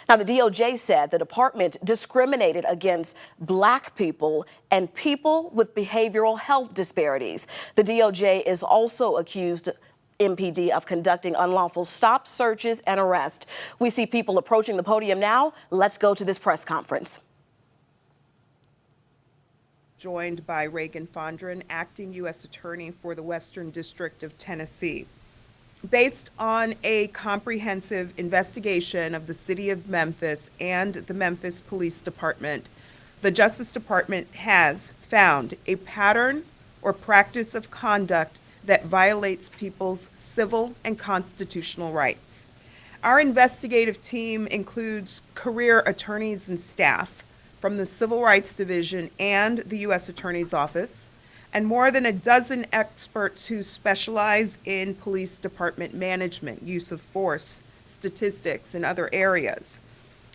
Now, the DOJ said the department discriminated against Black people and people with behavioral health disparities. The DOJ is also accused MPD of conducting unlawful stop, searches, and arrests. We see people approaching the podium now. Let's go to this press conference. Joined by Reagan Fondren, acting U.S. Attorney for the Western District of Tennessee. Based on a comprehensive investigation of the city of Memphis and the Memphis Police Department, the Justice Department has found a pattern or practice of conduct that violates people's civil and constitutional rights. Our investigative team includes career attorneys and staff from the Civil Rights Division and the U.S. Attorney's Office, and more than a dozen experts who specialize in police department management, use of force, statistics, and other areas.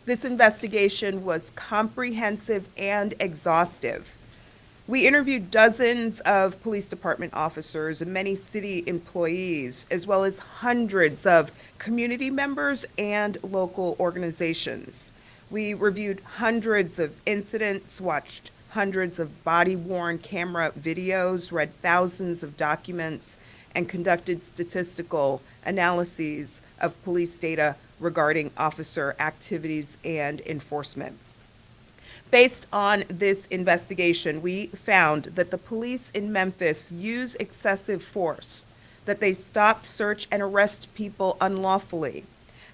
This investigation was comprehensive and exhaustive. We interviewed dozens of police department officers and many city employees, as well as hundreds of community members and local organizations. We reviewed hundreds of incidents, watched hundreds of body-worn camera videos, read thousands of documents, and conducted statistical analyses of police data regarding officer activities and enforcement. Based on this investigation, we found that the police in Memphis use excessive force, that they stop, search, and arrest people unlawfully,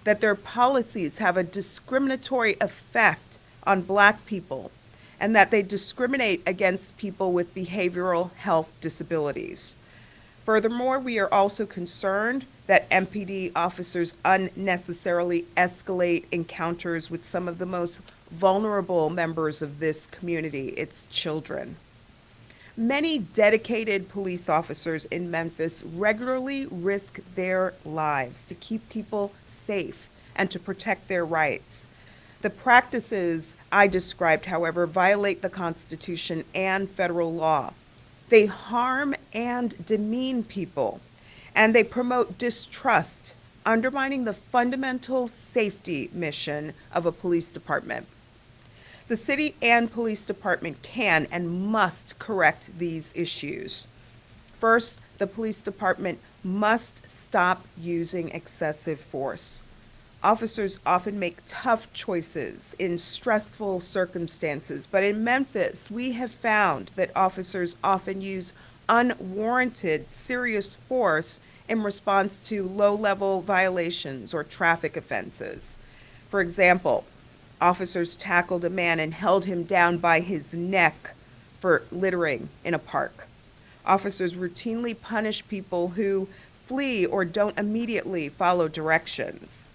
that their policies have a discriminatory effect on Black people, and that they discriminate against people with behavioral health disabilities. Furthermore, we are also concerned that MPD officers unnecessarily escalate encounters with some of the most vulnerable members of this community, its children. Many dedicated police officers in Memphis regularly risk their lives to keep people safe and to protect their rights. The practices I described, however, violate the Constitution and federal law. They harm and demean people, and they promote distrust, undermining the fundamental safety mission of a police department. The city and police department can and must correct these issues. First, the police department must stop using excessive force. Officers often make tough choices in stressful circumstances, but in Memphis, we have found that officers often use unwarranted, serious force in response to low-level violations or traffic offenses. For example, officers tackled a man and held him down by his neck for littering in a park. Officers routinely punish people who flee or don't immediately follow directions.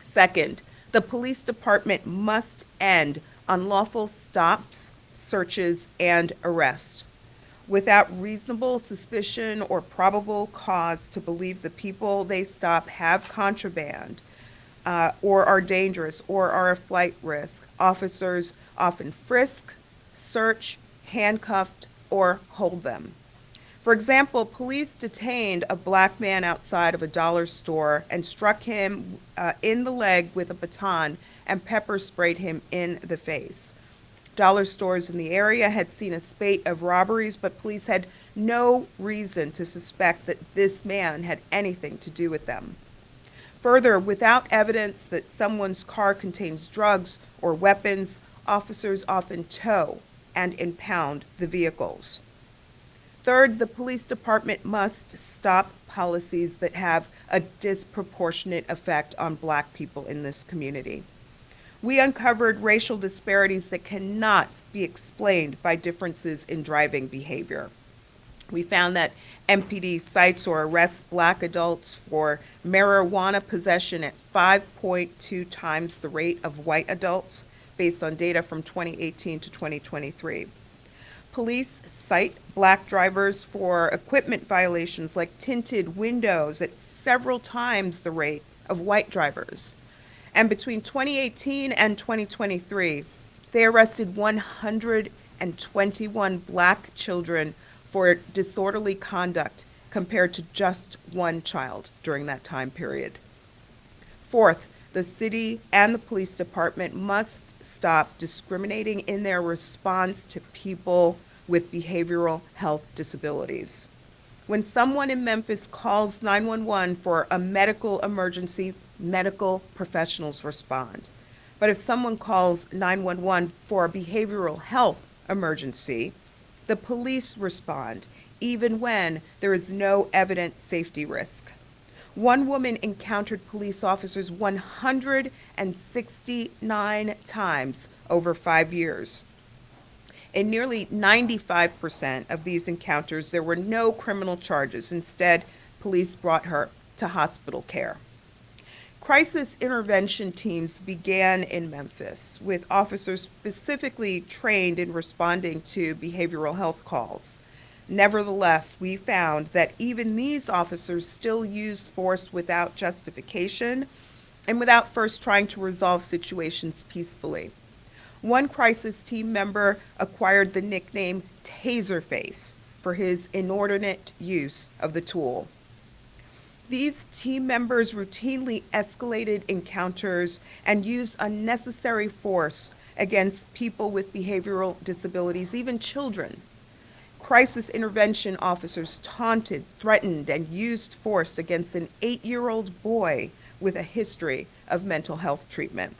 Second, the police department must end unlawful stops, searches, and arrests. Without reasonable suspicion or probable cause to believe the people they stop have contraband, or are dangerous, or are a flight risk, officers often frisk, search, handcuff, or hold them. For example, police detained a Black man outside of a dollar store and struck him in the leg with a baton and pepper sprayed him in the face. Dollar stores in the area had seen a spate of robberies, but police had no reason to suspect that this man had anything to do with them. Further, without evidence that someone's car contains drugs or weapons, officers often tow and impound the vehicles. Third, the police department must stop policies that have a disproportionate effect on Black people in this community. We uncovered racial disparities that cannot be explained by differences in driving behavior. We found that MPD cites or arrests Black adults for marijuana possession at 5.2 times the rate of white adults, based on data from 2018 to 2023. Police cite Black drivers for equipment violations like tinted windows at several times the rate of white drivers. And between 2018 and 2023, they arrested 121 Black children for disorderly conduct, compared to just one child during that time period. Fourth, the city and the police department must stop discriminating in their response to people with behavioral health disabilities. When someone in Memphis calls 911 for a medical emergency, medical professionals respond. But if someone calls 911 for a behavioral health emergency, the police respond, even when there is no evident safety risk. One woman encountered police officers 169 times over 5 years. In nearly 95% of these encounters, there were no criminal charges. Instead, police brought her to hospital care. Crisis intervention teams began in Memphis with officers specifically trained in responding to behavioral health calls. Nevertheless, we found that even these officers still used force without justification and without first trying to resolve situations peacefully. One crisis team member acquired the nickname Taserface for his inordinate use of the tool. These team members routinely escalated encounters and used unnecessary force against people with behavioral disabilities, even children. Crisis intervention officers taunted, threatened, and used force against an 8-year-old boy with a history of mental health treatment.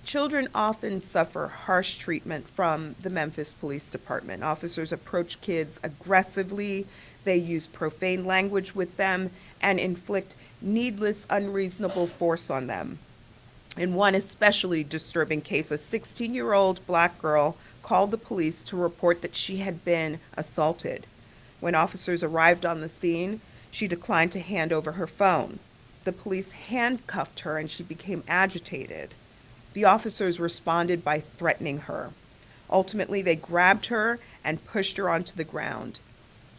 Children often suffer harsh treatment from the Memphis Police Department. Officers approach kids aggressively, they use profane language with them, and inflict needless, unreasonable force on them. In one especially disturbing case, a 16-year-old black girl called the police to report that she had been assaulted. When officers arrived on the scene, she declined to hand over her phone. The police handcuffed her and she became agitated. The officers responded by threatening her. Ultimately, they grabbed her and pushed her onto the ground.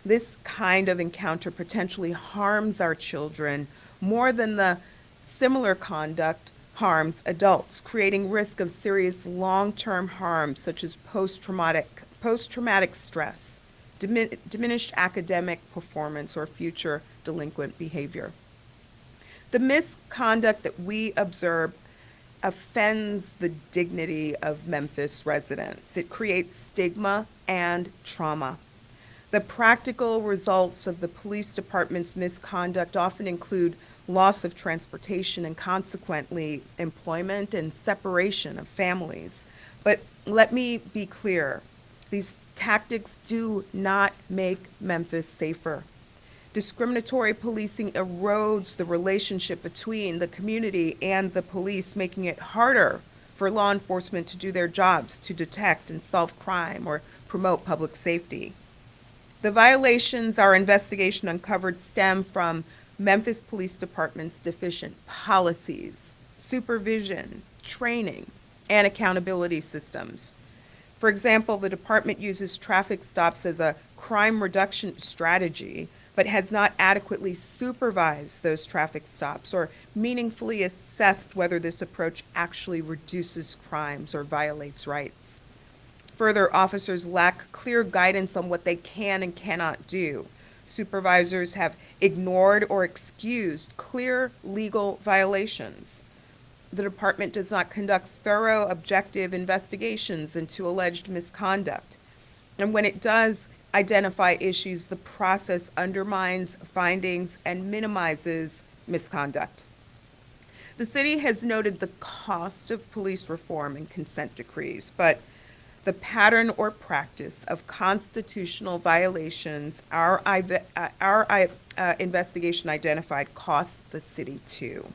This kind of encounter potentially harms our children more than the similar conduct harms adults, creating risk of serious long-term harm such as post-traumatic stress, diminished academic performance, or future delinquent behavior. The misconduct that we observe offends the dignity of Memphis residents. It creates stigma and trauma. The practical results of the police department's misconduct often include loss of transportation and consequently employment and separation of families. But let me be clear, these tactics do not make Memphis safer. Discriminatory policing erodes the relationship between the community and the police, making it harder for law enforcement to do their jobs, to detect and solve crime or promote public safety. The violations our investigation uncovered stem from Memphis Police Department's deficient policies, supervision, training, and accountability systems. For example, the department uses traffic stops as a crime reduction strategy, but has not adequately supervised those traffic stops or meaningfully assessed whether this approach actually reduces crimes or violates rights. Further, officers lack clear guidance on what they can and cannot do. Supervisors have ignored or excused clear legal violations. The department does not conduct thorough, objective investigations into alleged misconduct. And when it does identify issues, the process undermines findings and minimizes misconduct. The city has noted the cost of police reform and consent decrees, but the pattern or practice of constitutional violations our investigation identified costs the city too,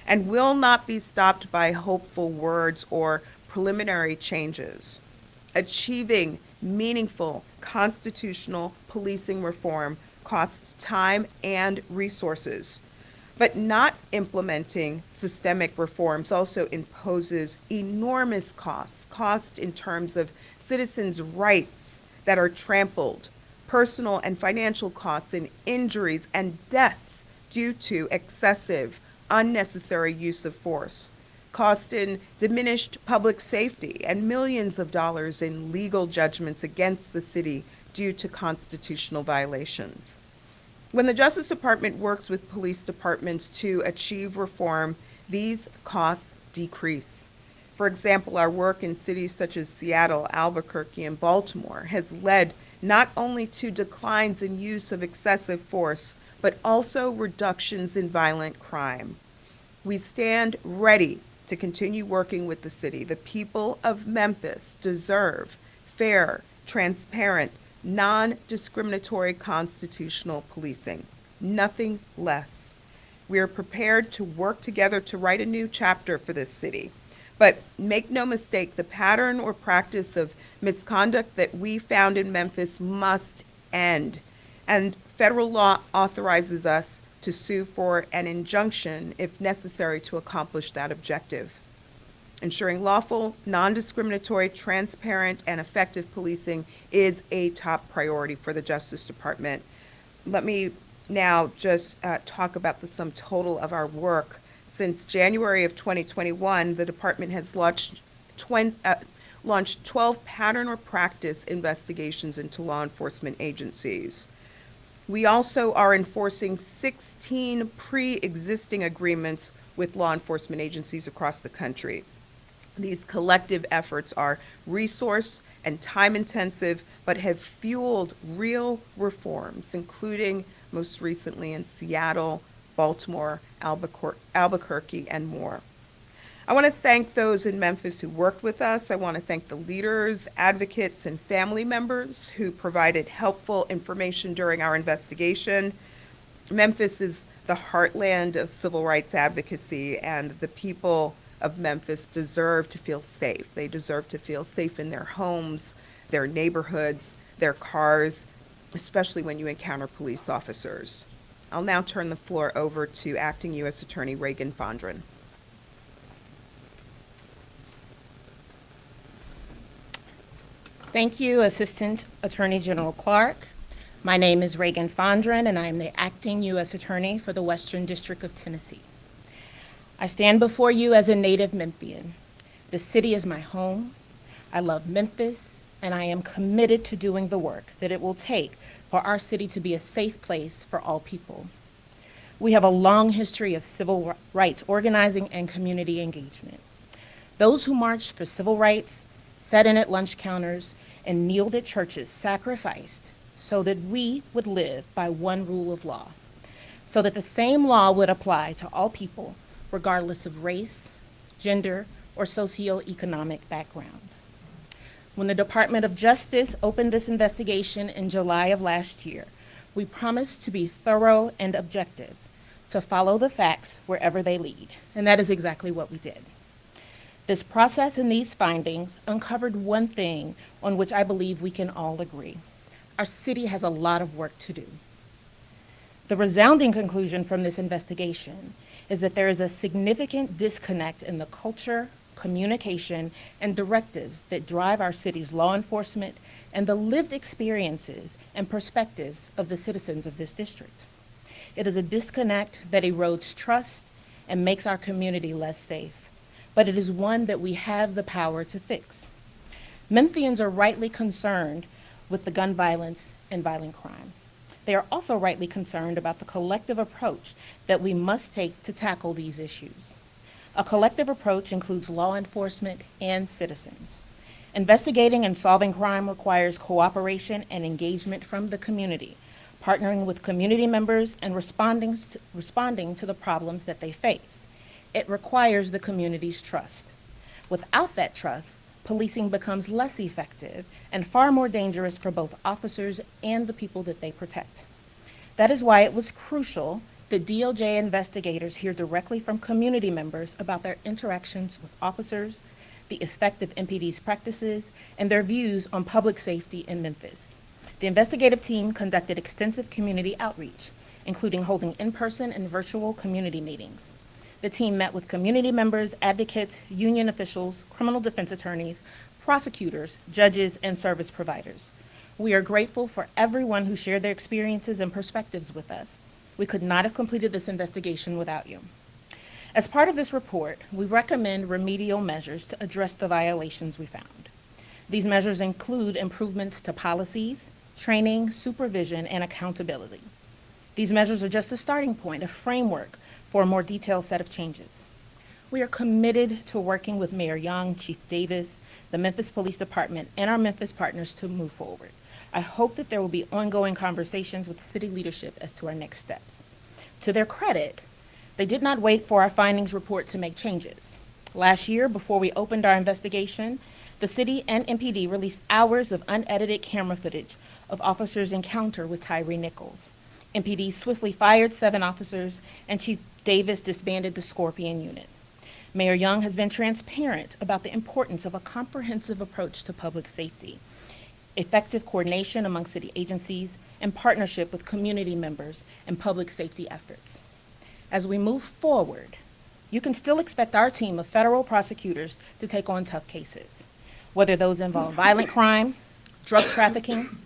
and will not be stopped by hopeful words or preliminary changes. Achieving meaningful constitutional policing reform costs time and resources, but not implementing systemic reforms also imposes enormous costs in terms of citizens' rights that are trampled, personal and financial costs and injuries and deaths due to excessive, unnecessary use of force, cost in diminished public safety, and millions of dollars in legal judgments against the city due to constitutional violations. When the Justice Department works with police departments to achieve reform, these costs decrease. For example, our work in cities such as Seattle, Albuquerque, and Baltimore has led not only to declines in use of excessive force, but also reductions in violent crime. We stand ready to continue working with the city. The people of Memphis deserve fair, transparent, non-discriminatory constitutional policing, nothing less. We are prepared to work together to write a new chapter for this city. But make no mistake, the pattern or practice of misconduct that we found in Memphis must end. And federal law authorizes us to sue for an injunction if necessary to accomplish that objective. Ensuring lawful, non-discriminatory, transparent, and effective policing is a top priority for the Justice Department. Let me now just talk about the sum total of our work. Since January of 2021, the department has launched 12 pattern or practice investigations into law enforcement agencies. We also are enforcing 16 pre-existing agreements with law enforcement agencies across the country. These collective efforts are resource and time intensive, but have fueled real reforms, including most recently in Seattle, Baltimore, Albuquerque, and more. I want to thank those in Memphis who worked with us. I want to thank the leaders, advocates, and family members who provided helpful information during our investigation. Memphis is the heartland of civil rights advocacy, and the people of Memphis deserve to feel safe. They deserve to feel safe in their homes, their neighborhoods, their cars, especially when you encounter police officers. I'll now turn the floor over to Acting U.S. Attorney Reagan Fondren. Thank you, Assistant Attorney General Clark. My name is Reagan Fondren, and I am the Acting U.S. Attorney for the Western District of Tennessee. I stand before you as a native Memphian. The city is my home. I love Memphis, and I am committed to doing the work that it will take for our city to be a safe place for all people. We have a long history of civil rights organizing and community engagement. Those who marched for civil rights, sat in at lunch counters, and kneeled at churches sacrificed so that we would live by one rule of law, so that the same law would apply to all people, regardless of race, gender, or socioeconomic background. When the Department of Justice opened this investigation in July of last year, we promised to be thorough and objective, to follow the facts wherever they lead, and that is exactly what we did. This process and these findings uncovered one thing on which I believe we can all agree. Our city has a lot of work to do. The resounding conclusion from this investigation is that there is a significant disconnect in the culture, communication, and directives that drive our city's law enforcement and the lived experiences and perspectives of the citizens of this district. It is a disconnect that erodes trust and makes our community less safe, but it is one that we have the power to fix. Memphians are rightly concerned with the gun violence and violent crime. They are also rightly concerned about the collective approach that we must take to tackle these issues. A collective approach includes law enforcement and citizens. Investigating and solving crime requires cooperation and engagement from the community, partnering with community members and responding to the problems that they face. It requires the community's trust. Without that trust, policing becomes less effective and far more dangerous for both officers and the people that they protect. That is why it was crucial that DOJ investigators hear directly from community members about their interactions with officers, the effect of MPD's practices, and their views on public safety in Memphis. The investigative team conducted extensive community outreach, including holding in-person and virtual community meetings. The team met with community members, advocates, union officials, criminal defense attorneys, prosecutors, judges, and service providers. We are grateful for everyone who shared their experiences and perspectives with us. We could not have completed this investigation without you. As part of this report, we recommend remedial measures to address the violations we found. These measures include improvements to policies, training, supervision, and accountability. These measures are just a starting point, a framework for a more detailed set of changes. We are committed to working with Mayor Young, Chief Davis, the Memphis Police Department, and our Memphis partners to move forward. I hope that there will be ongoing conversations with city leadership as to our next steps. To their credit, they did not wait for our findings report to make changes. Last year, before we opened our investigation, the city and MPD released hours of unedited camera footage of officers' encounter with Tyree Nichols. MPD swiftly fired 7 officers, and Chief Davis disbanded the Scorpion unit. Mayor Young has been transparent about the importance of a comprehensive approach to public safety, effective coordination among city agencies, and partnership with community members and public safety efforts. As we move forward, you can still expect our team of federal prosecutors to take on tough cases, whether those involve violent crime, drug trafficking,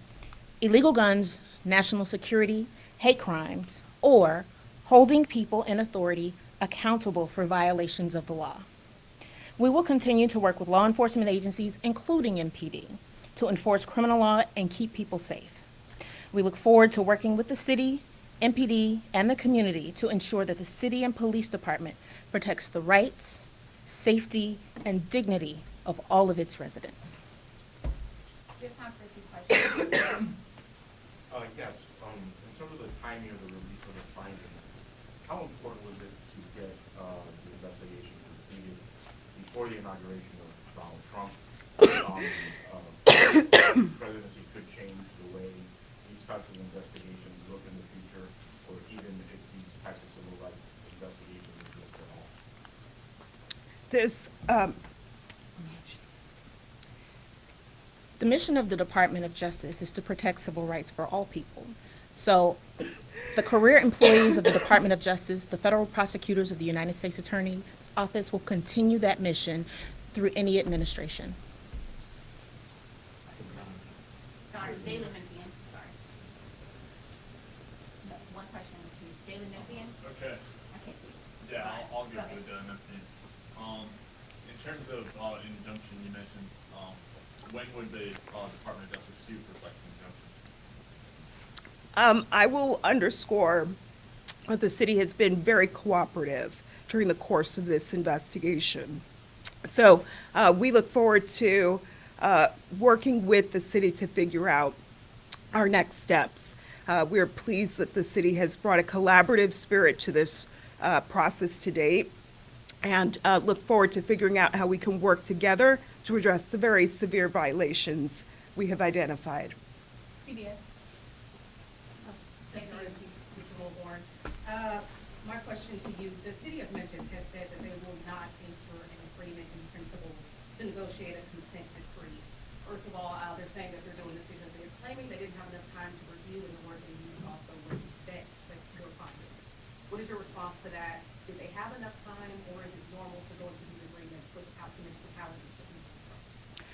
illegal guns, national security, hate crimes, or holding people in authority accountable for violations of the law. We will continue to work with law enforcement agencies, including MPD, to enforce criminal law and keep people safe. We look forward to working with the city, MPD, and the community to ensure that the city and police department protects the rights, safety, and dignity of all of its residents. We have time for a few questions. Yes, in terms of the timing of the release of the findings, how important was it to get the investigation completed before the inauguration of Donald Trump? The presidency could change the way these types of investigations look in the future, or even if these types of civil rights investigations exist at all. The mission of the Department of Justice is to protect civil rights for all people. So the career employees of the Department of Justice, the federal prosecutors of the United States Attorney's Office will continue that mission through any administration. Sorry, Daily Memphian, sorry. One question, please. Daily Memphian? Okay, I can't see. yeah, I'll Go give ahead. the Memphis. In terms of injunction, you mentioned, when would the Department of Justice sue for such an injunction? I will underscore that the city has been very cooperative during the course of this investigation. So we look forward to working with the city to figure out our next steps. We are pleased that the city has brought a collaborative spirit to this process to date, and look forward to figuring out how we can work together to address the very severe violations we have identified. CBS. Thank you, Mr. Wilborn. My question to you, the city of Memphis has said that they will not enter an agreement in principle to negotiate a consent decree. First of all, they're saying that they're doing this because they're claiming they didn't have enough time to review, and the word they used also was vet your findings. What is your response to that? Did they have enough time, or is it normal to go into these agreements without the municipalities to do this first?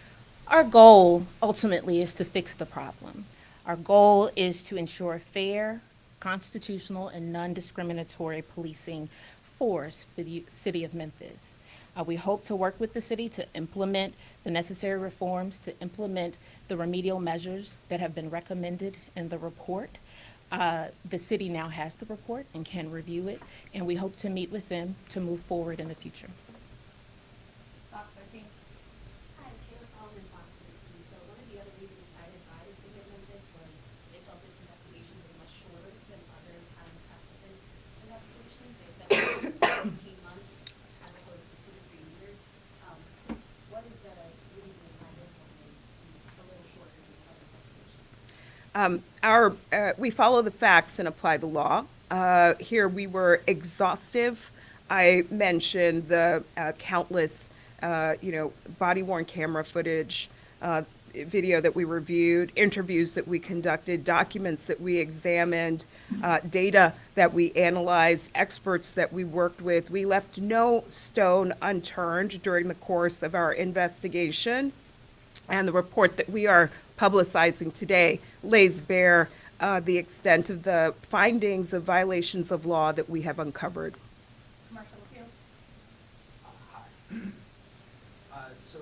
Our goal ultimately is to fix the problem. Our goal is to ensure fair, constitutional, and non-discriminatory policing force for the city of Memphis. We hope to work with the city to implement the necessary reforms, to implement the remedial measures that have been recommended in the report. The city now has the report and can review it, and we hope to meet with them to move forward in the future. Box 13. Hi, Kayla Solomon, Fox News. So one of the other reasons cited by the city of Memphis was they felt this investigation was much shorter than other county practices investigations. They said it was 17 months as opposed to 2 to 3 years. What is the reason why this one is a little shorter than other investigations? We follow the facts and apply the law. Here we were exhaustive. I mentioned the countless, body-worn camera footage, video that we reviewed, interviews that we conducted, documents that we examined, data that we analyzed, experts that we worked with. We left no stone unturned during the course of our investigation. And the report that we are publicizing today lays bare the extent of the findings of violations of law that we have uncovered. Commercial appeal. Hi. So,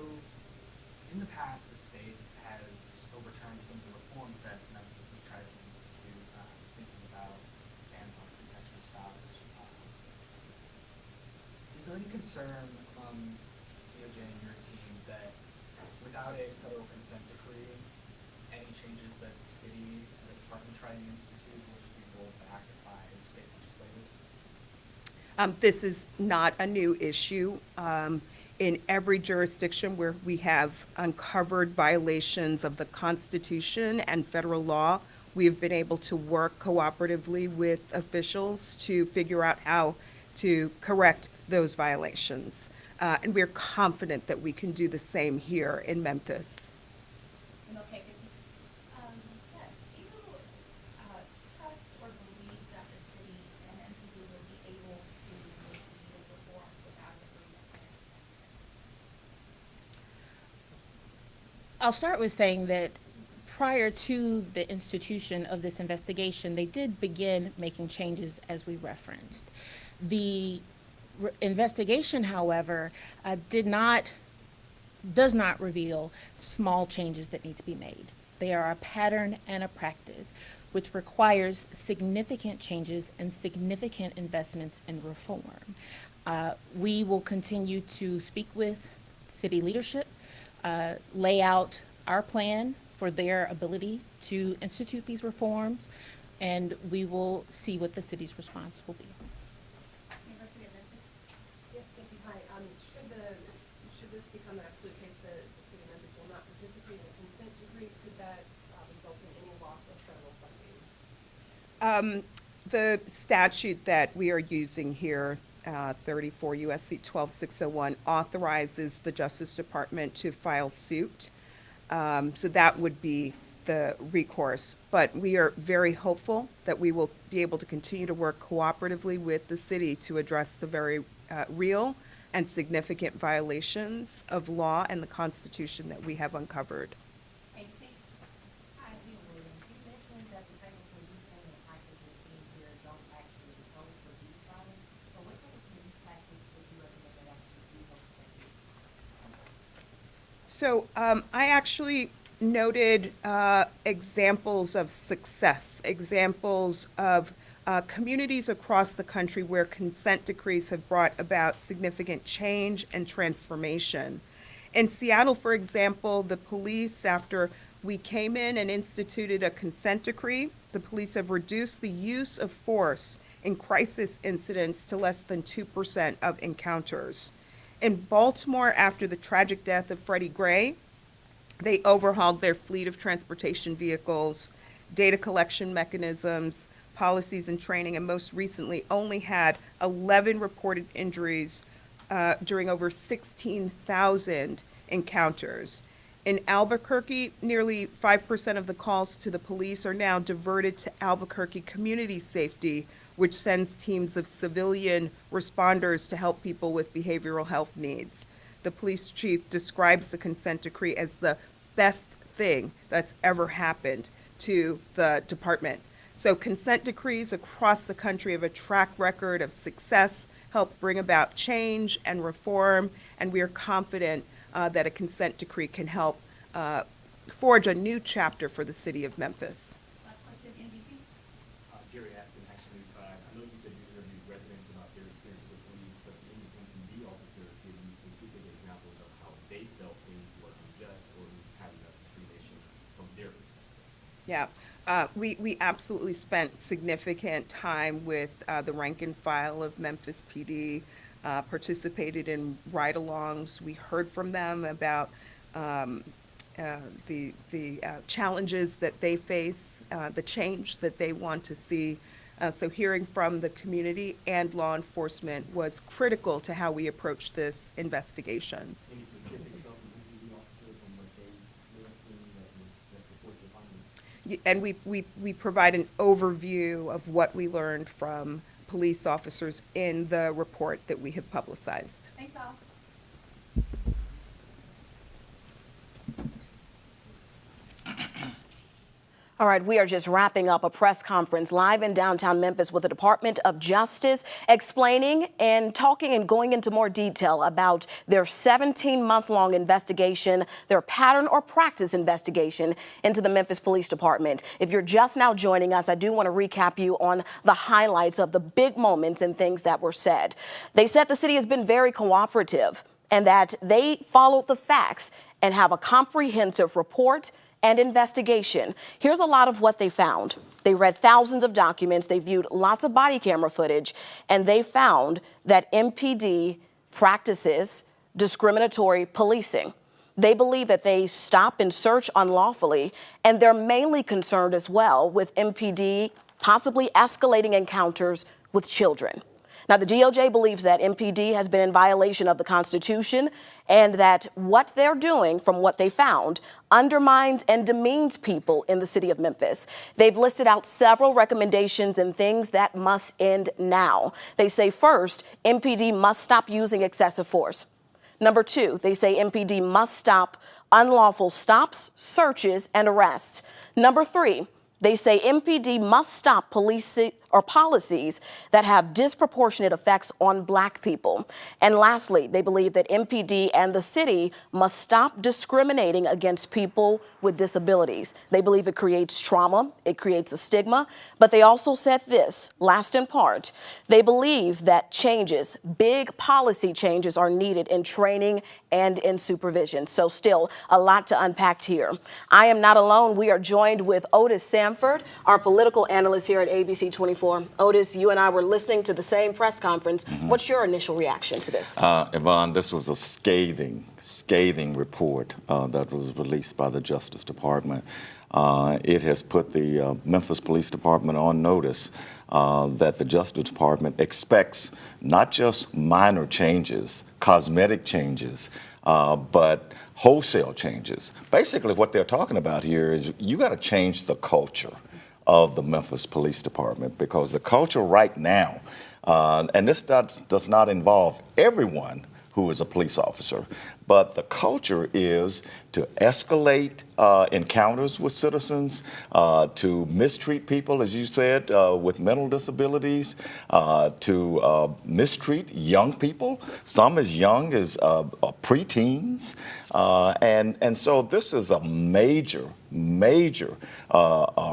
in the past, the state has overturned some of the reforms that Memphis has tried to institute, thinking about bans on pretextual stops. Is there any concern among DOJ and your team that without a federal consent decree, any changes that the city and the department try to institute will just be rolled back by state legislators? This is not a new issue. In every jurisdiction where we have uncovered violations of the Constitution and federal law, we have been able to work cooperatively with officials to figure out how to correct those violations. And we're confident that we can do the same here in Memphis. Yes, do you trust or believe that the city and MPD will be able to make needed reforms without an agreement? I'll start with saying that prior to the institution of this investigation, they did begin making changes as we referenced. The investigation, however, does not reveal small changes that need to be made. They are a pattern and a practice, which requires significant changes and significant investments in reform. We will continue to speak with city leadership, lay out our plan for their ability to institute these reforms, and we will see what the city's response will be. University of Memphis? Yes, thank you. Hi. Should this become an absolute case that the city of Memphis will not participate in a consent decree, could that result in any loss of federal funding? The statute that we are using here, 34 U.S.C. 12601, authorizes the Justice Department to file suit. So that would be the recourse. But we are very hopeful that we will be able to continue to work cooperatively with the city to address the very real and significant violations of law and the Constitution that we have uncovered. ABC? Hi, Dean Williams. You mentioned that the technical policing and practices seen here don't actually code for these problems. So what type of police tactics would you recommend that actually do help protect you? So I actually noted examples of success, examples of communities across the country where consent decrees have brought about significant change and transformation. In Seattle, for example, the police, after we came in and instituted a consent decree, the police have reduced the use of force in crisis incidents to less than 2% of encounters. In Baltimore, after the tragic death of Freddie Gray, they overhauled their fleet of transportation vehicles, data collection mechanisms, policies and training, and most recently only had 11 reported injuries during over 16,000 encounters. In Albuquerque, nearly 5% of the calls to the police are now diverted to Albuquerque Community Safety, which sends teams of civilian responders to help people with behavioral health needs. The police chief describes the consent decree as the best thing that's ever happened to the department. So consent decrees across the country have a track record of success, help bring about change and reform, and we are confident that a consent decree can help forge a new chapter for the city of Memphis. Last question, NBC? Gary Aston, actually, I know you said you interviewed residents about their experience with police, but the MPD officers gave you specific examples of how they felt things were unjust or having a discrimination from their perspective. Yeah, we absolutely spent significant time with the rank and file of Memphis PD, participated in ride-alongs. We heard from them about the challenges that they face, the change that they want to see. So hearing from the community and law enforcement was critical to how we approach this investigation. Any specifics from MPD officers and what they have seen that support your findings? And we provide an overview of what we learned from police officers in the report that we have publicized. Thanks all. All right, we are just wrapping up a press conference live in downtown Memphis with the Department of Justice explaining and talking and going into more detail about their 17-month-long investigation, their pattern or practice investigation into the Memphis Police Department. If you're just now joining us, I do want to recap you on the highlights of the big moments and things that were said. They said the city has been very cooperative and that they followed the facts and have a comprehensive report and investigation. Here's a lot of what they found. They read thousands of documents, they viewed lots of body camera footage, and they found that MPD practices discriminatory policing. They believe that they stop and search unlawfully, and they're mainly concerned as well with MPD possibly escalating encounters with children. Now, the DOJ believes that MPD has been in violation of the Constitution and that what they're doing, from what they found, undermines and demeans people in the city of Memphis. They've listed out several recommendations and things that must end now. They say, first, MPD must stop using excessive force. Number two, they say MPD must stop unlawful stops, searches, and arrests. Number three, they say MPD must stop policies that have disproportionate effects on Black people. And lastly, they believe that MPD and the city must stop discriminating against people with disabilities. They believe it creates trauma, it creates a stigma, but they also said this, last in part, they believe that changes, big policy changes are needed in training and in supervision. So still a lot to unpack here. I am not alone. We are joined with Otis Sanford, our political analyst here at ABC 24. Otis, you and I were listening to the same press conference. What's your initial reaction to this? Yvonne, this was a scathing report that was released by the Justice Department. It has put the Memphis Police Department on notice that the Justice Department expects not just minor changes, cosmetic changes, but wholesale changes. Basically, what they're talking about here is you got to change the culture of the Memphis Police Department, because the culture right now, and this does not involve everyone who is a police officer, but the culture is to escalate encounters with citizens, to mistreat people, as you said, with mental disabilities, to mistreat young people, some as young as preteens. And so this is a major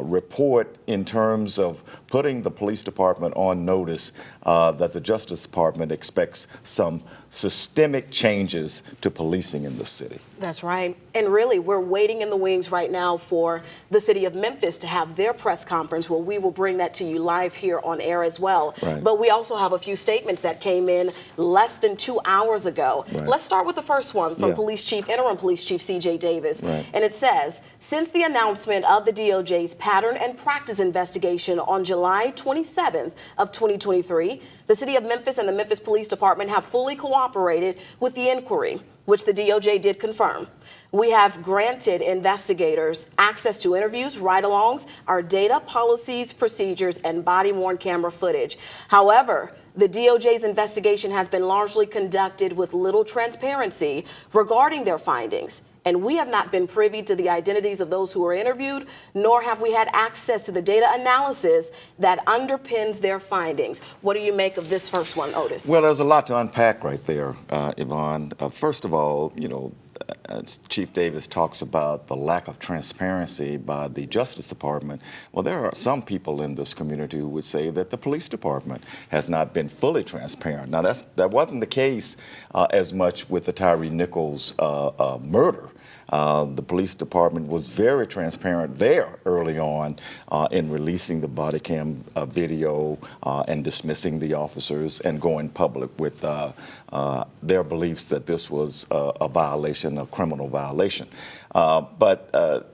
report in terms of putting the police department on notice that the Justice Department expects some systemic changes to policing in the city. That's right. And really, we're waiting in the wings right now for the city of Memphis to have their press conference. Well, we will bring that to you live here on air as well. Right. But we also have a few statements that came in less than 2 hours ago. Right. Let's start with the first one from Interim Police Chief C.J. Davis. Right. And it says, since the announcement of the DOJ's pattern and practice investigation on July 27th of 2023, the city of Memphis and the Memphis Police Department have fully cooperated with the inquiry, which the DOJ did confirm. We have granted investigators access to interviews, ride-alongs, our data, policies, procedures, and body-worn camera footage. However, the DOJ's investigation has been largely conducted with little transparency regarding their findings. And we have not been privy to the identities of those who were interviewed, nor have we had access to the data analysis that underpins their findings. What do you make of this first one, Otis? Well, there's a lot to unpack right there, Yvonne. First of all, Chief Davis talks about the lack of transparency by the Justice Department. Well, there are some people in this community who would say that the police department has not been fully transparent. Now, that wasn't the case as much with the Tyree Nichols murder. The police department was very transparent there early on in releasing the body cam video and dismissing the officers and going public with their beliefs that this was a violation, a criminal violation. But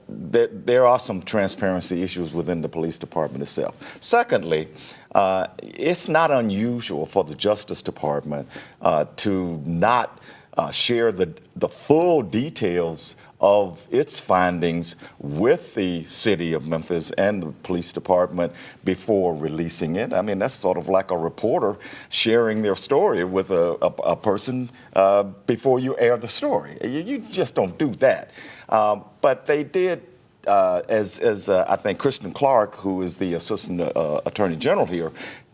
there are some transparency issues within the police department itself. Secondly, it's not unusual for the Justice Department to not share the full details of its findings with the city of Memphis and the police department before releasing it. I mean, that's sort of like a reporter sharing their story with a person before you air the story. You just don't do that. But they did as I think Kristen Clark, who is the Assistant Attorney General here,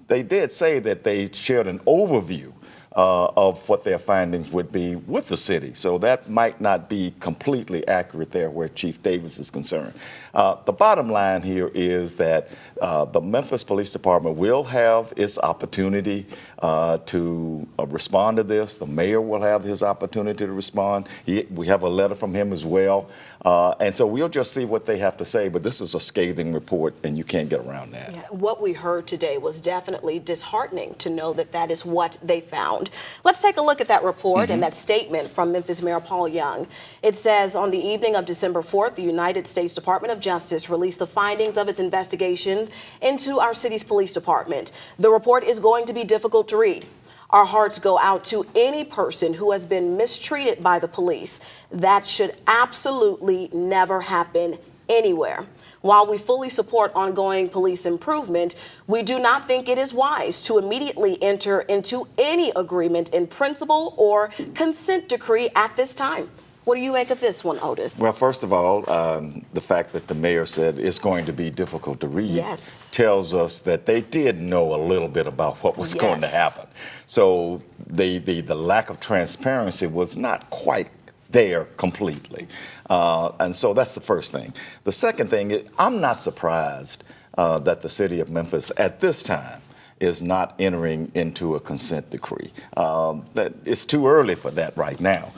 they did say that they shared an overview of what their findings would be with the city. So that might not be completely accurate there where Chief Davis is concerned. The bottom line here is that the Memphis Police Department will have its opportunity to respond to this. The mayor will have his opportunity to respond. We have a letter from him as well. And so we'll just see what they have to say. But this is a scathing report, and you can't get around that. Yeah, what we heard today was definitely disheartening to know that that is what they found. Let's take a look at that report and that statement from Memphis Mayor Paul Young. It says, on the evening of December 4th, the United States Department of Justice released the findings of its investigation into our city's police department. The report is going to be difficult to read. Our hearts go out to any person who has been mistreated by the police. That should absolutely never happen anywhere. While we fully support ongoing police improvement, we do not think it is wise to immediately enter into any agreement in principle or consent decree at this time. What do you make of this one, Otis? Well, first of all, the fact that the mayor said it's going to be difficult to read tells us that they did know a little bit about what was going to happen. So the lack of transparency was not quite there completely. And so that's the first thing. The second thing is, I'm not surprised that the city of Memphis at this time is not entering into a consent decree. That it's too early for that right now.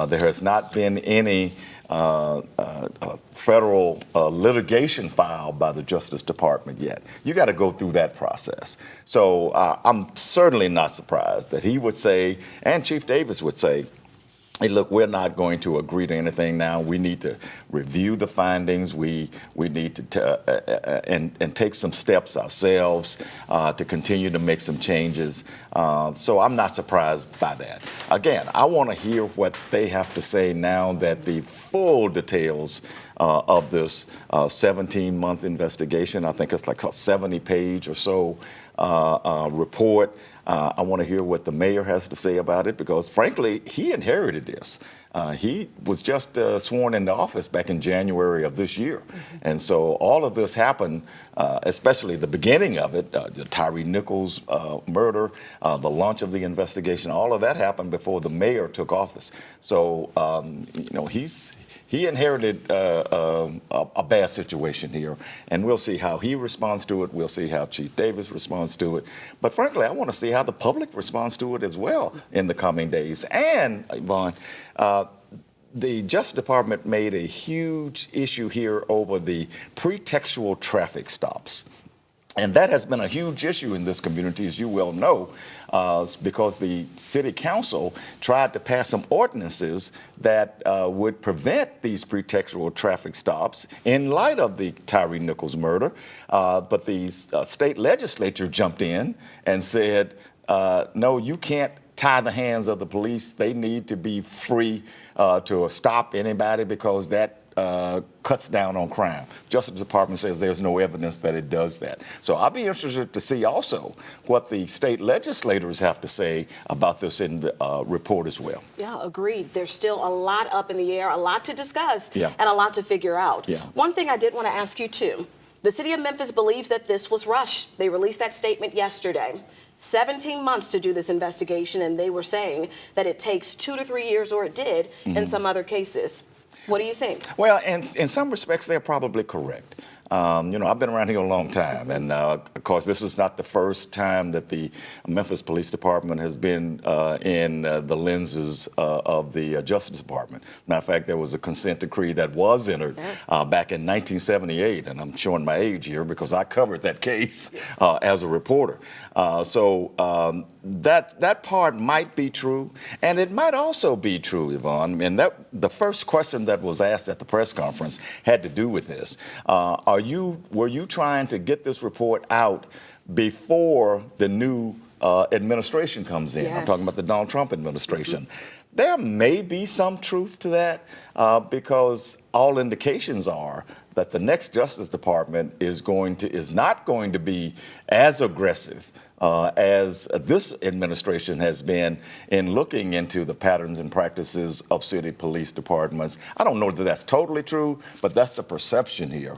There has not been any federal litigation filed by the Justice Department yet. You got to go through that process. So I'm certainly not surprised that he would say, and Chief Davis would say, hey, look, we're not going to agree to anything now. We need to review the findings. We need to and take some steps ourselves to continue to make some changes. So I'm not surprised by that. Again, I want to hear what they have to say now that the full details of this 17-month investigation, I think it's like a 70-page or so report. I want to hear what the mayor has to say about it because, frankly, he inherited this. He was just sworn into office back in January of this year. And so all of this happened, especially the beginning of it, the Tyree Nichols murder, the launch of the investigation, all of that happened before the mayor took office. So, he inherited a bad situation here, and we'll see how he responds to it. We'll see how Chief Davis responds to it. But frankly, I want to see how the public responds to it as well in the coming days. And, Yvonne, the Justice Department made a huge issue here over the pretextual traffic stops. And that has been a huge issue in this community, as you well know, because the city council tried to pass some ordinances that would prevent these pretextual traffic stops in light of the Tyree Nichols murder. But the state legislature jumped in and said, no, you can't tie the hands of the police. They need to be free to stop anybody because that cuts down on crime. Justice Department says there's no evidence that it does that. So I'll be interested to see also what the state legislators have to say about this in the report as well. Yeah, agreed. There's still a lot up in the air, a lot to discuss, Yeah. and a lot to figure out. Yeah. One thing I did want to ask you too, the city of Memphis believes that this was rushed. They released that statement yesterday. 17 months to do this investigation, and they were saying that it takes 2 to 3 years, or it did in some other cases. What do you think? Well, in some respects, they're probably correct. I've been around here a long time, and of course, this is not the first time that the Memphis Police Department has been in the lenses of the Justice Department. Matter of fact, there was a consent decree that was entered back in 1978, and I'm showing my age here because I covered that case as a reporter. So that part might be true, and it might also be true, Yvonne. And the first question that was asked at the press conference had to do with this. Were you trying to get this report out before the new administration comes in? Yes. I'm talking about the Donald Trump administration. There may be some truth to that because all indications are that the next Justice Department is not going to be as aggressive as this administration has been in looking into the patterns and practices of city police departments. I don't know that that's totally true, but that's the perception here.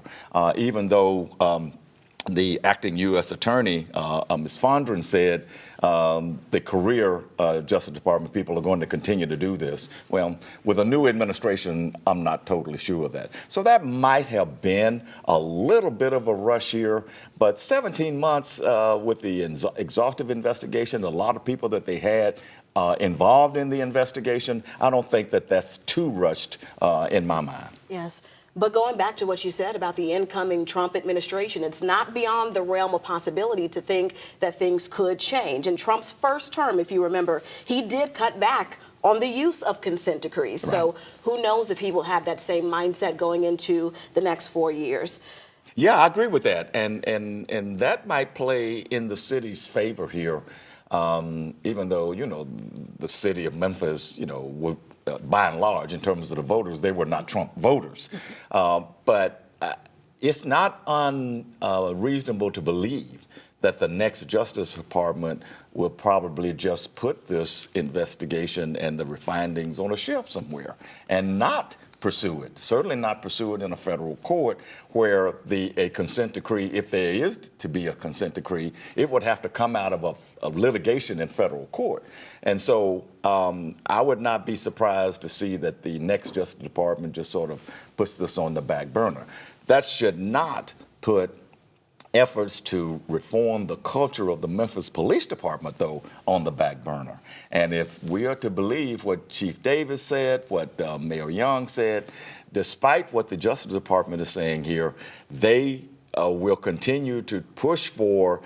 Even though the acting U.S. Attorney, Ms. Fondren, said the career Justice Department people are going to continue to do this. Well, with a new administration, I'm not totally sure of that. So that might have been a little bit of a rush here, but 17 months with the exhaustive investigation, a lot of people that they had involved in the investigation, I don't think that that's too rushed in my mind. Yes. But going back to what you said about the incoming Trump administration, it's not beyond the realm of possibility to think that things could change. In Trump's first term, if you remember, he did cut back on the use of consent decrees. Right. So who knows if he will have that same mindset going into the next 4 years. Yeah, I agree with that. And that might play in the city's favor here, even though, the city of Memphis, by and large, in terms of the voters, they were not Trump voters. But it's not unreasonable to believe that the next Justice Department will probably just put this investigation and the findings on a shelf somewhere and not pursue it, certainly not pursue it in a federal court where a consent decree, if there is to be a consent decree, it would have to come out of a litigation in federal court. And so I would not be surprised to see that the next Justice Department just sort of puts this on the back burner. That should not put efforts to reform the culture of the Memphis Police Department, though, on the back burner. And if we are to believe what Chief Davis said, what Mayor Young said, despite what the Justice Department is saying here, they will continue to push for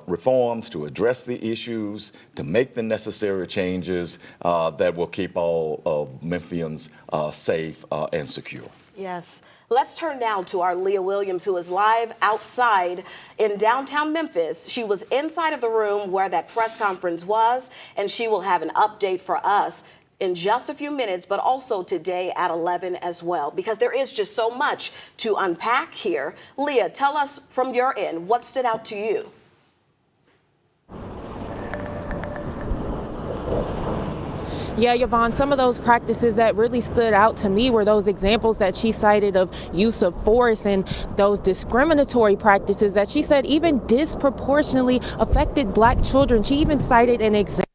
reforms to address the issues, to make the necessary changes that will keep all of Memphians safe and secure. Yes. Let's turn now to our Leah Williams, who is live outside in downtown Memphis. She was inside of the room where that press conference was, and she will have an update for us in just a few minutes, but also today at 11 as well, because there is just so much to unpack here. Leah, tell us from your end, what stood out to you? Yeah, Yvonne, some of those practices that really stood out to me were those examples that she cited of use of force and those discriminatory practices that she said even disproportionately affected Black children. She even cited an example.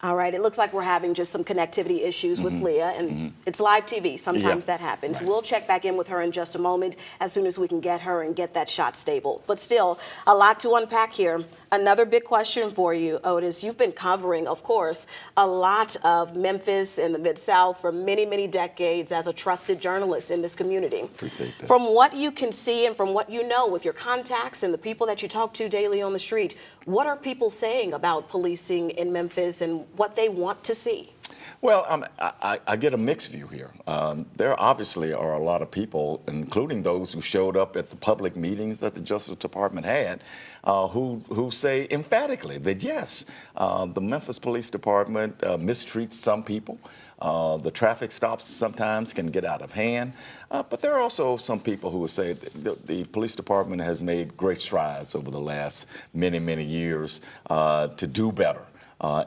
All right, it looks like we're having just some connectivity issues with Leah, and it's live TV. Sometimes that happens. We'll check back in with her in just a moment as soon as we can get her and get that shot stable. But still, a lot to unpack here. Another big question for you, Otis. You've been covering, of course, a lot of Memphis and the Mid-South for many, many decades as a trusted journalist in this community. Appreciate that. From what you can see and from what you know with your contacts and the people that you talk to daily on the street, what are people saying about policing in Memphis and what they want to see? Well, I get a mixed view here. There obviously are a lot of people, including those who showed up at the public meetings that the Justice Department had, who say emphatically that yes, the Memphis Police Department mistreats some people. The traffic stops sometimes can get out of hand. But there are also some people who would say the police department has made great strides over the last many, many years to do better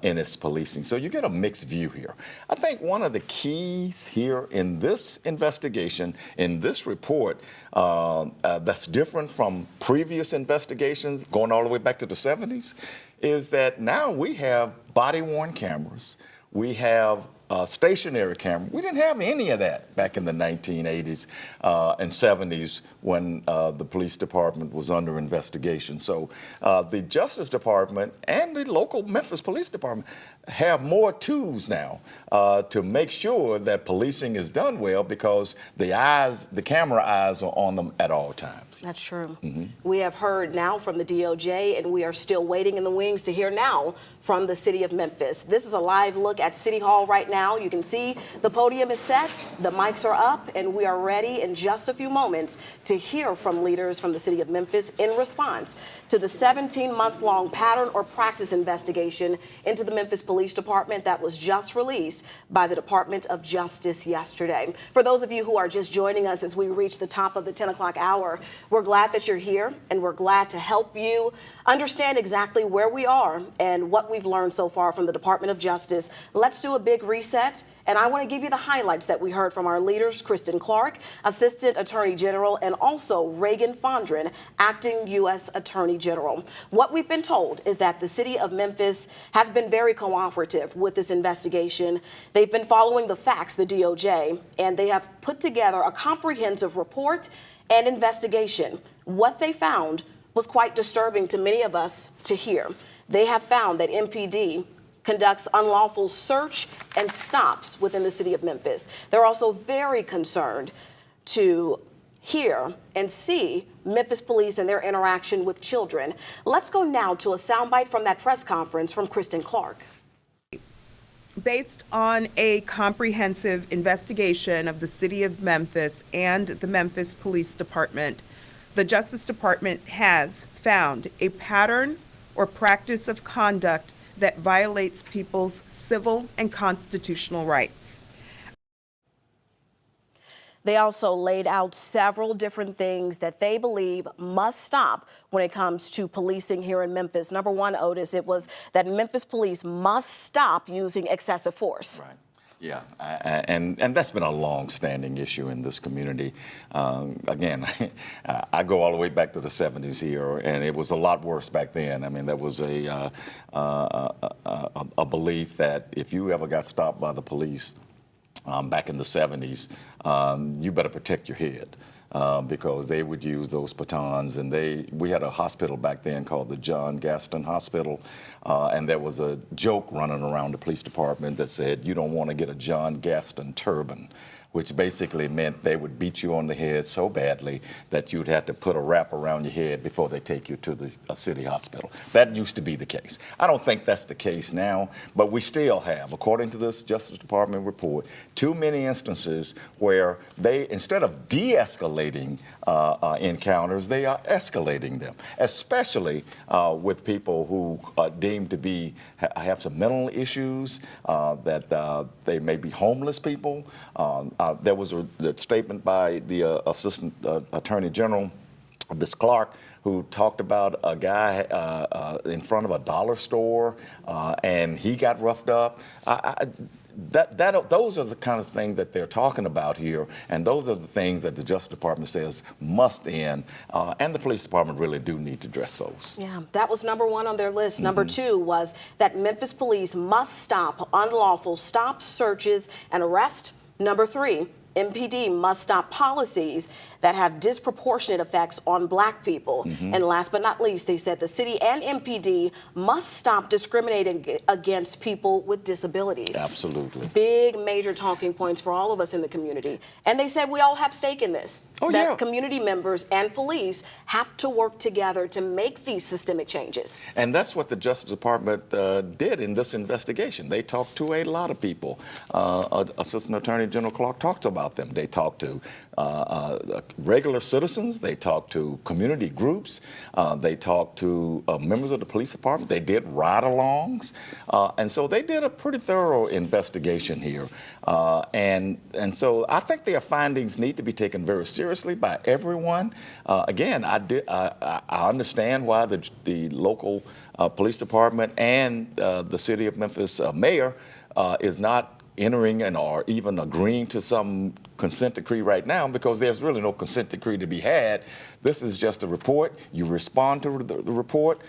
in its policing. So you get a mixed view here. I think one of the keys here in this investigation, in this report, that's different from previous investigations going all the way back to the 70s, is that now we have body-worn cameras. We have stationary camera. We didn't have any of that back in the 1980s and 70s when the police department was under investigation. So the Justice Department and the local Memphis Police Department have more tools now to make sure that policing is done well because the camera eyes are on them at all times. That's true. We have heard now from the DOJ, and we are still waiting in the wings to hear now from the city of Memphis. This is a live look at City Hall right now. You can see the podium is set, the mics are up, and we are ready in just a few moments to hear from leaders from the city of Memphis in response to the 17-month-long pattern or practice investigation into the Memphis Police Department that was just released by the Department of Justice yesterday. For those of you who are just joining us as we reach the top of the 10 o'clock hour, we're glad that you're here, and we're glad to help you understand exactly where we are and what we've learned so far from the Department of Justice. Let's do a big reset. And I want to give you the highlights that we heard from our leaders, Kristen Clark, Assistant Attorney General, and also Reagan Fondren, Acting U.S. Attorney General. What we've been told is that the city of Memphis has been very cooperative with this investigation. They've been following the facts, the DOJ, and they have put together a comprehensive report and investigation. What they found was quite disturbing to many of us to hear. They have found that MPD conducts unlawful search and stops within the city of Memphis. They're also very concerned to hear and see Memphis police and their interaction with children. Let's go now to a soundbite from that press conference from Kristen Clark. Based on a comprehensive investigation of the city of Memphis and the Memphis Police Department, the Justice Department has found a pattern or practice of conduct that violates people's civil and constitutional rights. They also laid out several different things that they believe must stop when it comes to policing here in Memphis. Number one, Otis, it was that Memphis police must stop using excessive force. Right. Yeah, and that's been a long-standing issue in this community. Again, I go all the way back to the 70s here, and it was a lot worse back then. I mean, there was a belief that if you ever got stopped by the police back in the 70s, you better protect your head. Because they would use those batons, and we had a hospital back then called the John Gaston Hospital, and there was a joke running around the police department that said, "You don't want to get a John Gaston turban," which basically meant they would beat you on the head so badly that you'd have to put a wrap around your head before they take you to the city hospital. That used to be the case. I don't think that's the case now, but we still have, according to this Justice Department report, too many instances where they, instead of de-escalating encounters, they are escalating them, especially with people who are deemed to have some mental issues, that they may be homeless people. There was the statement by the Assistant Attorney General, Ms. Clark, who talked about a guy in front of a dollar store, and he got roughed up. Those are the kind of things that they're talking about here, and those are the things that the Justice Department says must end, and the police department really do need to address those. Yeah, that was number one on their list. Number two was that Memphis police must stop unlawful stops, searches, and arrest. Number three, MPD must stop policies that have disproportionate effects on Black people. And last but not least, they said the city and MPD must stop discriminating against people with disabilities. Absolutely. Big, major talking points for all of us in the community. And they said we all have stake in this. That community members and police have to work together to make these systemic changes. And that's what the Justice Department did in this investigation. They talked to a lot of people. Assistant Attorney General Clark talked about them. They talked to regular citizens. They talked to community groups. They talked to members of the police department. They did ride-alongs. And so they did a pretty thorough investigation here. And so I think their findings need to be taken very seriously by everyone. Again, I understand why the local police department and the city of Memphis mayor is not entering or even agreeing to some consent decree right now, because there's really no consent decree to be had. This is just a report. You respond to the report.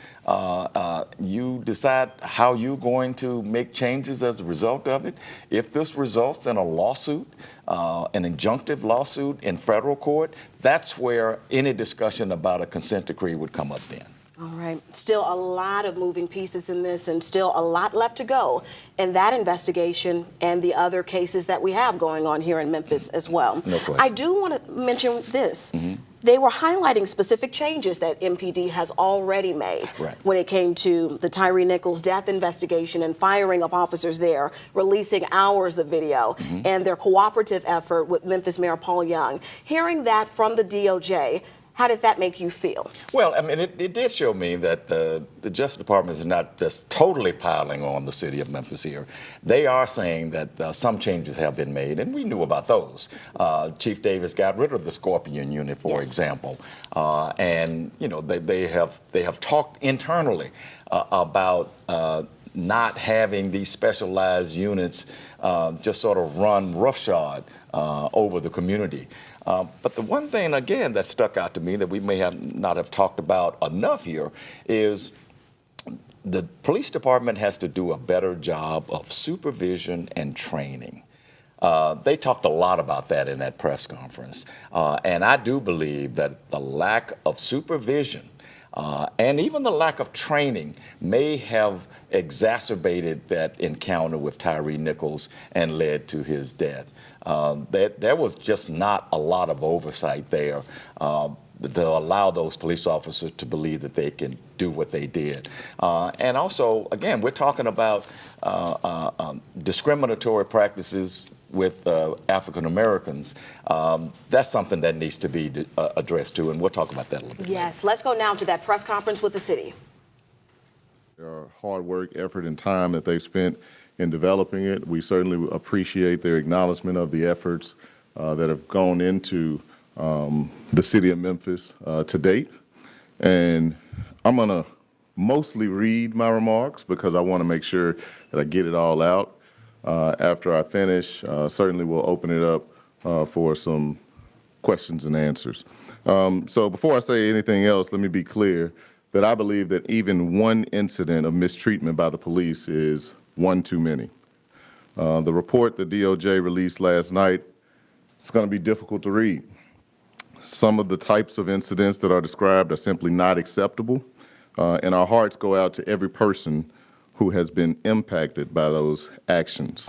You decide how you're going to make changes as a result of it. If this results in a lawsuit, an injunctive lawsuit in federal court, that's where any discussion about a consent decree would come up then. All right. Still a lot of moving pieces in this, and still a lot left to go in that investigation and the other cases that we have going on here in Memphis as well. No question. I do want to mention this. they were highlighting specific changes that MPD has already made Right. when it came to the Tyree Nichols death investigation and firing of officers there, releasing hours of video, and their cooperative effort with Memphis Mayor Paul Young. Hearing that from the DOJ, how did that make you feel? Well, I mean, it did show me that the Justice Department is not just totally piling on the city of Memphis here. They are saying that some changes have been made, and we knew about those. Chief Davis got rid of the Scorpion unit, for example, and you know they have talked internally about not having these specialized units just sort of run roughshod over the community. But the one thing, again, that stuck out to me that we may not have talked about enough here is the police department has to do a better job of supervision and training. They talked a lot about that in that press conference. And I do believe that the lack of supervision and even the lack of training may have exacerbated that encounter with Tyree Nichols and led to his death. There was just not a lot of oversight there to allow those police officers to believe that they can do what they did. And also, again, we're talking about discriminatory practices with African Americans. That's something that needs to be addressed too, and we'll talk about that a little bit Yes, let's go now to that press conference with the city. Their hard work, effort, and time that they've spent in developing it. We certainly appreciate their acknowledgement of the efforts that have gone into the city of Memphis to date. And I'm going to mostly read my remarks because I want to make sure that I get it all out. After I finish, certainly we'll open it up for some questions and answers. So before I say anything else, let me be clear that I believe that even one incident of mistreatment by the police is one too many. The report the DOJ released last night, it's going to be difficult to read. Some of the types of incidents that are described are simply not acceptable, and our hearts go out to every person who has been impacted by those actions.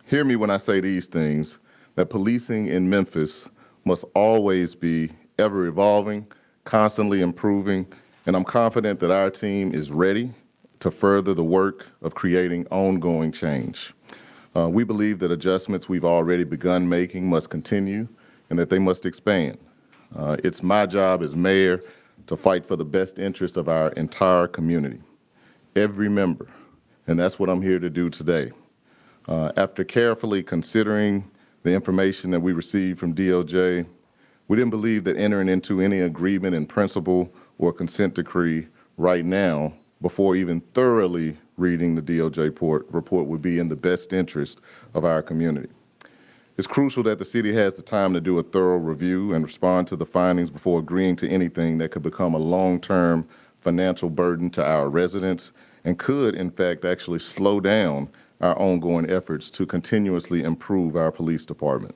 Hear me when I say these things, that policing in Memphis must always be ever evolving, constantly improving, and I'm confident that our team is ready to further the work of creating ongoing change. We believe that adjustments we've already begun making must continue and that they must expand. It's my job as mayor to fight for the best interest of our entire community, every member, and that's what I'm here to do today. After carefully considering the information that we received from DOJ, we didn't believe that entering into any agreement in principle or consent decree right now before even thoroughly reading the DOJ report would be in the best interest of our community. It's crucial that the city has the time to do a thorough review and respond to the findings before agreeing to anything that could become a long-term financial burden to our residents and could, in fact, actually slow down our ongoing efforts to continuously improve our police department.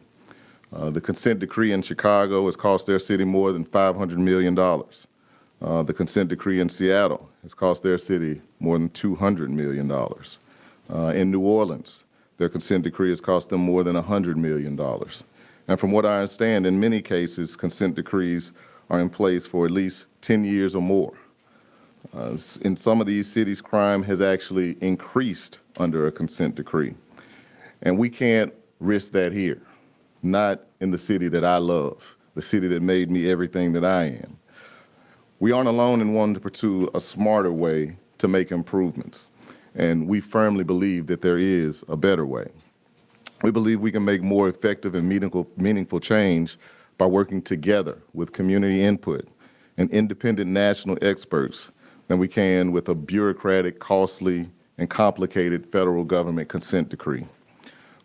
The consent decree in Chicago has cost their city more than $500 million. The consent decree in Seattle has cost their city more than $200 million. In New Orleans, their consent decree has cost them more than $100 million. And from what I understand, in many cases, consent decrees are in place for at least 10 years or more. In some of these cities, crime has actually increased under a consent decree. And we can't risk that here, not in the city that I love, the city that made me everything that I am. We aren't alone in wanting to pursue a smarter way to make improvements, and we firmly believe that there is a better way. We believe we can make more effective and meaningful change by working together with community input and independent national experts than we can with a bureaucratic, costly, and complicated federal government consent decree.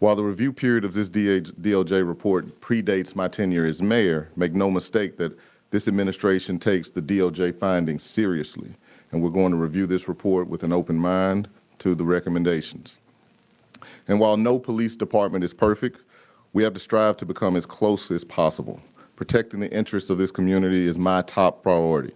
While the review period of this DOJ report predates my tenure as mayor, make no mistake that this administration takes the DOJ findings seriously, and we're going to review this report with an open mind to the recommendations. And while no police department is perfect, we have to strive to become as close as possible. Protecting the interests of this community is my top priority.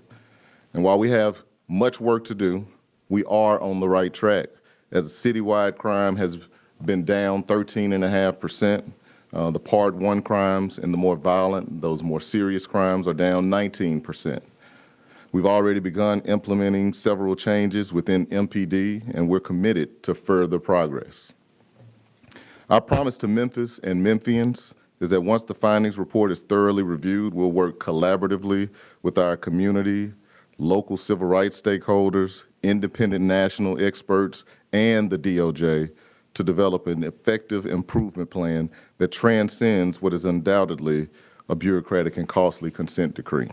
And while we have much work to do, we are on the right track. As citywide crime has been down 13.5% The Part 1 crimes and the more violent, those more serious crimes are down 19%. We've already begun implementing several changes within MPD, and we're committed to further progress. Our promise to Memphis and Memphians is that once the findings report is thoroughly reviewed, we'll work collaboratively with our community, local civil rights stakeholders, independent national experts, and the DOJ to develop an effective improvement plan that transcends what is undoubtedly a bureaucratic and costly consent decree.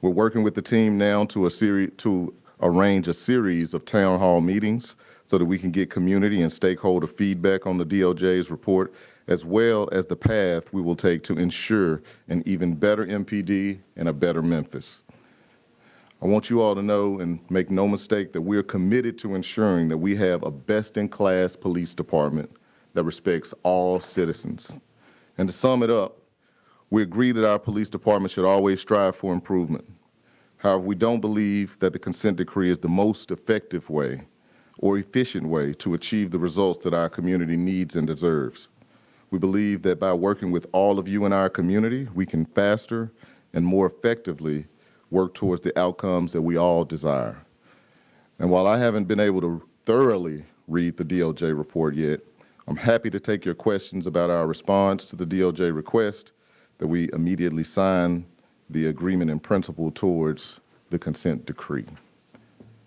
We're working with the team now to arrange a series of town hall meetings so that we can get community and stakeholder feedback on the DOJ's report, as well as the path we will take to ensure an even better MPD and a better Memphis. I want you all to know and make no mistake that we're committed to ensuring that we have a best-in-class police department that respects all citizens. And to sum it up, we agree that our police department should always strive for improvement. However, we don't believe that the consent decree is the most effective way or efficient way to achieve the results that our community needs and deserves. We believe that by working with all of you in our community, we can faster and more effectively work towards the outcomes that we all desire. And while I haven't been able to thoroughly read the DOJ report yet, I'm happy to take your questions about our response to the DOJ request that we immediately sign the agreement in principle towards the consent decree.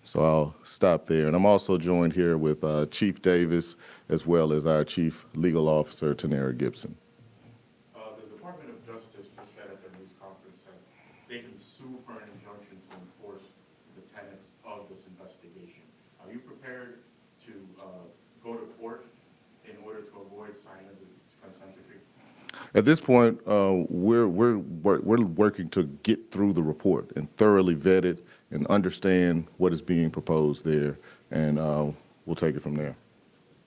So I'll stop there. And I'm also joined here with Chief Davis, as well as our Chief Legal Officer, Tanara Gibson. The Department of Justice just said at their news conference that they can sue for an injunction to enforce the tenets of this investigation. Are you prepared to go to court in order to avoid signing the consent decree? At this point, we're working to get through the report and thoroughly vet it and understand what is being proposed there, and we'll take it from there.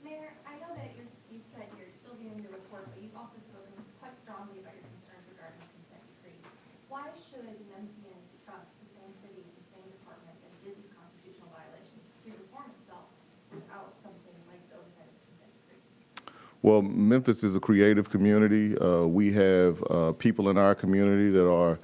Mayor, I know that you've said you're still viewing the report, but you've also spoken quite strongly about your concerns regarding the consent decree. Why should Memphians trust the same city, the same department that did these constitutional violations to reform itself without something like the oversight of the consent decree? Well, Memphis is a creative community. We have people in our community that are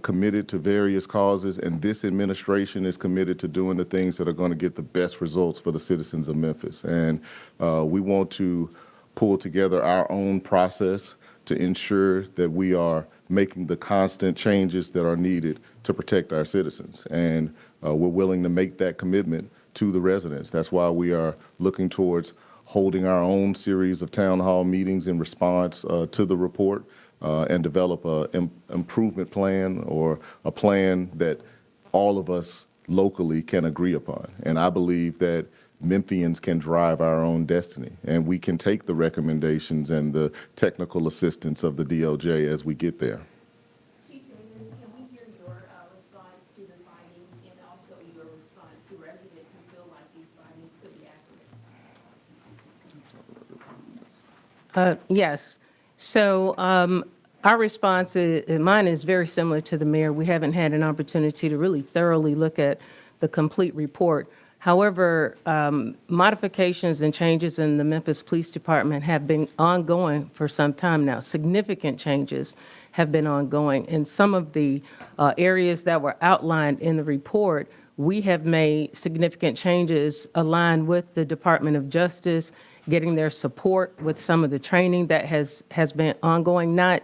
committed to various causes, and this administration is committed to doing the things that are going to get the best results for the citizens of Memphis. And we want to pull together our own process to ensure that we are making the constant changes that are needed to protect our citizens. And we're willing to make that commitment to the residents. That's why we are looking towards holding our own series of town hall meetings in response to the report and develop an improvement plan or a plan that all of us locally can agree upon. And I believe that Memphians can drive our own destiny, and we can take the recommendations and the technical assistance of the DOJ as we get there. Chief Davis, can we hear your response to the findings and also your response to residents who feel like these findings could be accurate? Yes. So our response, mine is very similar to the mayor. We haven't had an opportunity to really thoroughly look at the complete report. However, modifications and changes in the Memphis Police Department have been ongoing for some time now. Significant changes have been ongoing. In some of the areas that were outlined in the report, we have made significant changes aligned with the Department of Justice, getting their support with some of the training that has been ongoing, not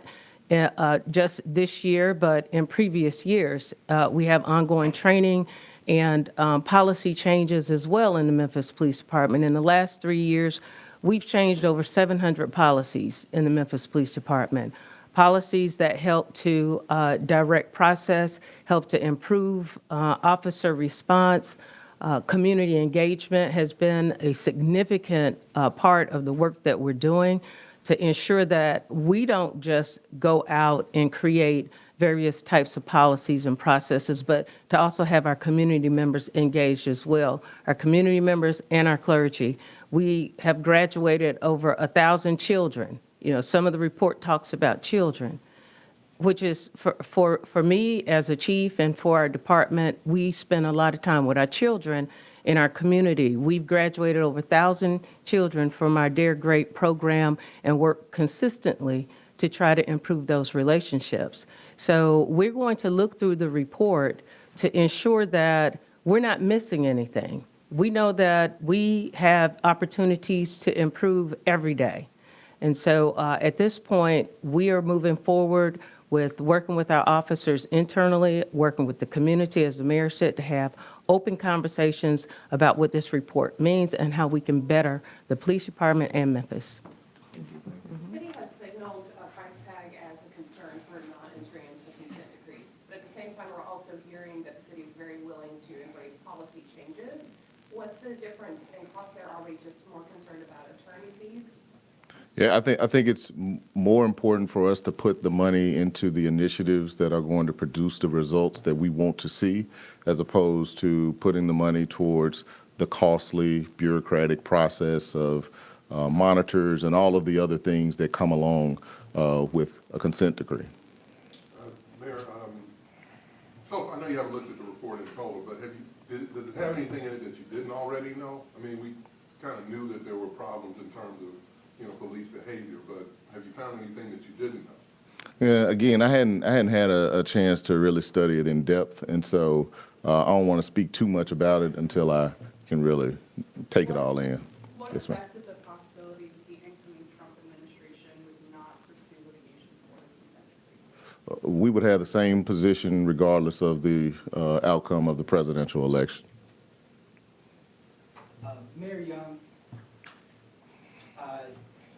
just this year, but in previous years. We have ongoing training and policy changes as well in the Memphis Police Department. In the last 3 years, we've changed over 700 policies in the Memphis Police Department. Policies that help to direct process, help to improve officer response. Community engagement has been a significant part of the work that we're doing to ensure that we don't just go out and create various types of policies and processes, but to also have our community members engaged as well, our community members and our clergy. We have graduated over 1,000 children. You know, some of the report talks about children, which is for me as a chief and for our department, we spend a lot of time with our children in our community. We've graduated over 1,000 children from our Dare Great program and work consistently to try to improve those relationships. So we're going to look through the report to ensure that we're not missing anything. We know that we have opportunities to improve every day. And so at this point, we are moving forward with working with our officers internally, working with the community, as the mayor said, to have open conversations about what this report means and how we can better the police department and Memphis. The city has signaled a price tag as a concern for non-entry into the consent decree. But at the same time, we're also hearing that the city is very willing to embrace policy changes. What's the difference in cost there? Are we just more concerned about attorney fees? Yeah, I think it's more important for us to put the money into the initiatives that are going to produce the results that we want to see, as opposed to putting the money towards the costly bureaucratic process of monitors and all of the other things that come along with a consent decree. Mayor, so I know you haven't looked at the report in total, but does it have anything in it that you didn't already know? I mean, we kind of knew that there were problems in terms of police behavior, but have you found anything that you didn't know? Yeah, again, I hadn't had a chance to really study it in depth, and so I don't want to speak too much about it until I can really take it all in. What Yes, ma'am. affected the possibility that the incoming Trump administration would not pursue litigation for the consent decree? We would have the same position regardless of the outcome of the presidential election. Mayor Young,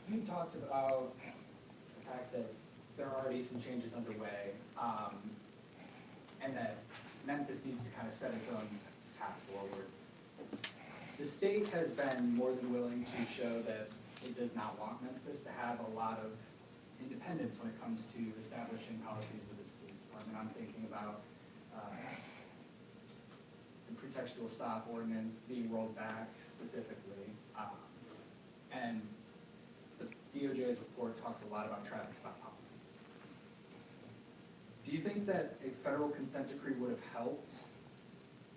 you talked about the fact that there are already some changes underway, and that Memphis needs to kind of set its own path forward. The state has been more than willing to show that it does not want Memphis to have a lot of independence when it comes to establishing policies with its police department. I'm thinking about the pretextual stop ordinance being rolled back specifically, and the DOJ's report talks a lot about traffic stop policies. Do you think that a federal consent decree would have helped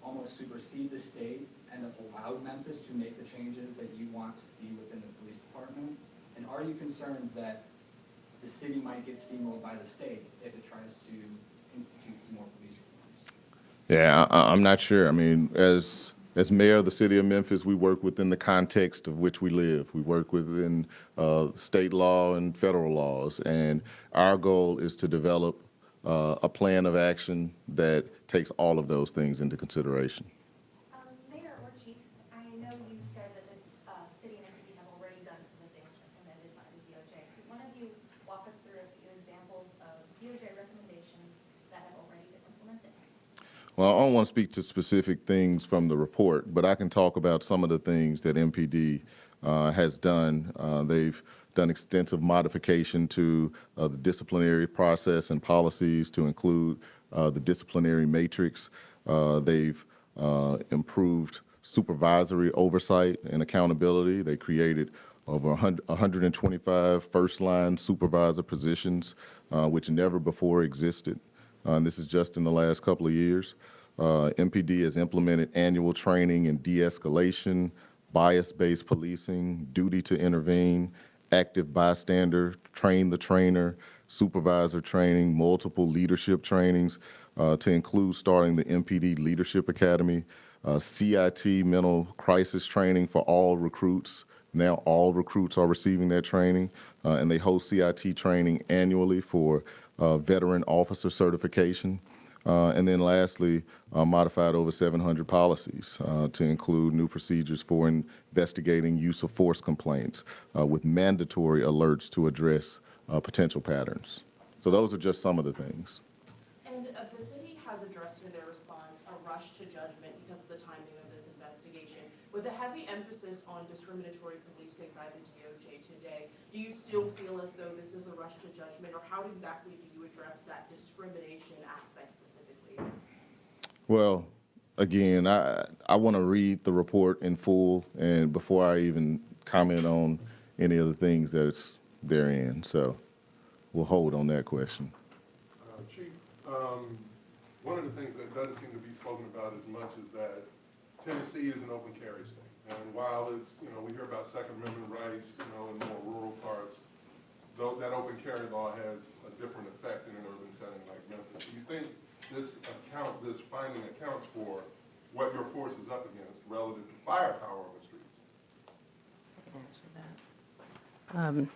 almost supersede the state and have allowed Memphis to make the changes that you want to see within the police department? And are you concerned that the city might get steamrolled by the state if it tries to institute some more police reforms? Yeah, I'm not sure. I mean, as mayor of the city of Memphis, we work within the context of which we live. We work within state law and federal laws, and our goal is to develop a plan of action that takes all of those things into consideration. Mayor or Chief, I know you said that this city and MPD have already done some of the things recommended by the DOJ. Could one of you walk us through a few examples of DOJ recommendations that have already been implemented? Well, I don't want to speak to specific things from the report, but I can talk about some of the things that MPD has done. They've done extensive modification to the disciplinary process and policies to include the disciplinary matrix. They've improved supervisory oversight and accountability. They created over 125 first-line supervisor positions, which never before existed. And this is just in the last couple of years. MPD has implemented annual training in de-escalation, bias-based policing, duty to intervene, active bystander, train the trainer, supervisor training, multiple leadership trainings, to include starting the MPD Leadership Academy, CIT mental crisis training for all recruits. Now all recruits are receiving that training, and they host CIT training annually for veteran officer certification. And then lastly, modified over 700 policies to include new procedures for investigating use of force complaints with mandatory alerts to address potential patterns. So those are just some of the things. And the city has addressed in their response a rush to judgment because of the timing of this investigation. With a heavy emphasis on discriminatory policing by the DOJ today, do you still feel as though this is a rush to judgment, or how exactly do you address that discrimination aspect specifically? Well, again, I want to read the report in full and before I even comment on any of the things that's therein. So we'll hold on that question. Chief, one of the things that doesn't seem to be spoken about as much is that Tennessee is an open carry state. And while it's, we hear about Second Amendment rights, in more rural parts, though that open carry law has a different effect in an urban setting like Memphis. Do you think this finding accounts for what your force is up against relative to firepower on the streets?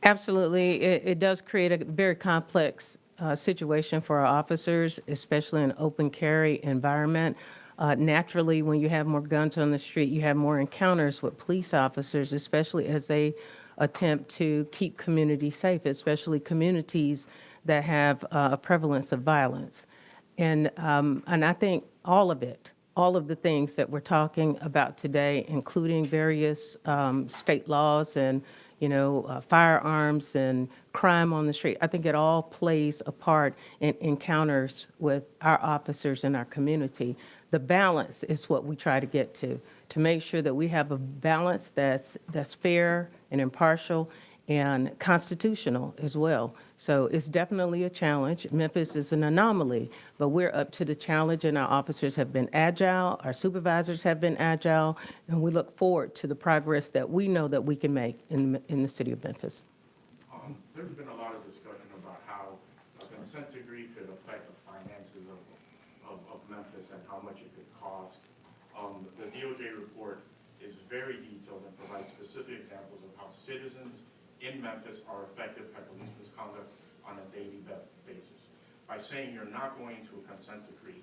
Absolutely. It does create a very complex situation for our officers, especially in an open carry environment. Naturally, when you have more guns on the street, you have more encounters with police officers, especially as they attempt to keep communities safe, especially communities that have a prevalence of violence. And I think all of it, all of the things that we're talking about today, including various state laws and, firearms and crime on the street, I think it all plays a part in encounters with our officers in our community. The balance is what we try to get to make sure that we have a balance that's fair and impartial and constitutional as well. So it's definitely a challenge. Memphis is an anomaly, but we're up to the challenge, and our officers have been agile, our supervisors have been agile, and we look forward to the progress that we know that we can make in the city of Memphis. There's been a lot of discussion about how a consent decree could affect the finances of Memphis and how much it could cost. The DOJ report is very detailed and provides specific examples of how citizens in Memphis are affected by police misconduct on a daily basis. By saying you're not going to a consent decree,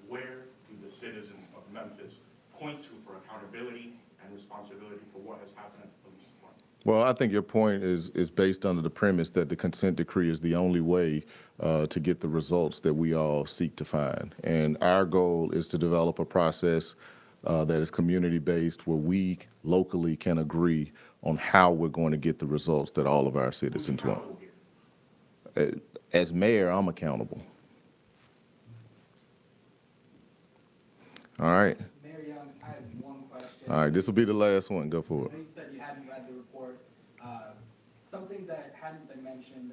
where do the citizens of Memphis point to for accountability and responsibility for what has happened at the police department? Well, I think your point is based under the premise that the consent decree is the only way to get the results that we all seek to find. And our goal is to develop a process that is community-based where we locally can agree on how we're going to get the results that all of our citizens want. As mayor, I'm accountable. All right. Mayor Young, I have one question. All right, this will be the last one. Go for it. I know you said you hadn't read the report. Something that hadn't been mentioned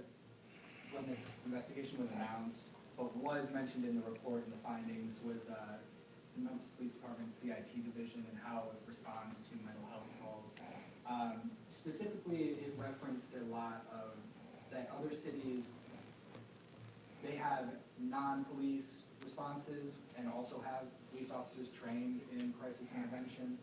when this investigation was announced, but was mentioned in the report and the findings, was the Memphis Police Department's CIT division and how it responds to mental health calls. Specifically, it referenced a lot of that other cities, they have non-police responses and also have police officers trained in crisis intervention.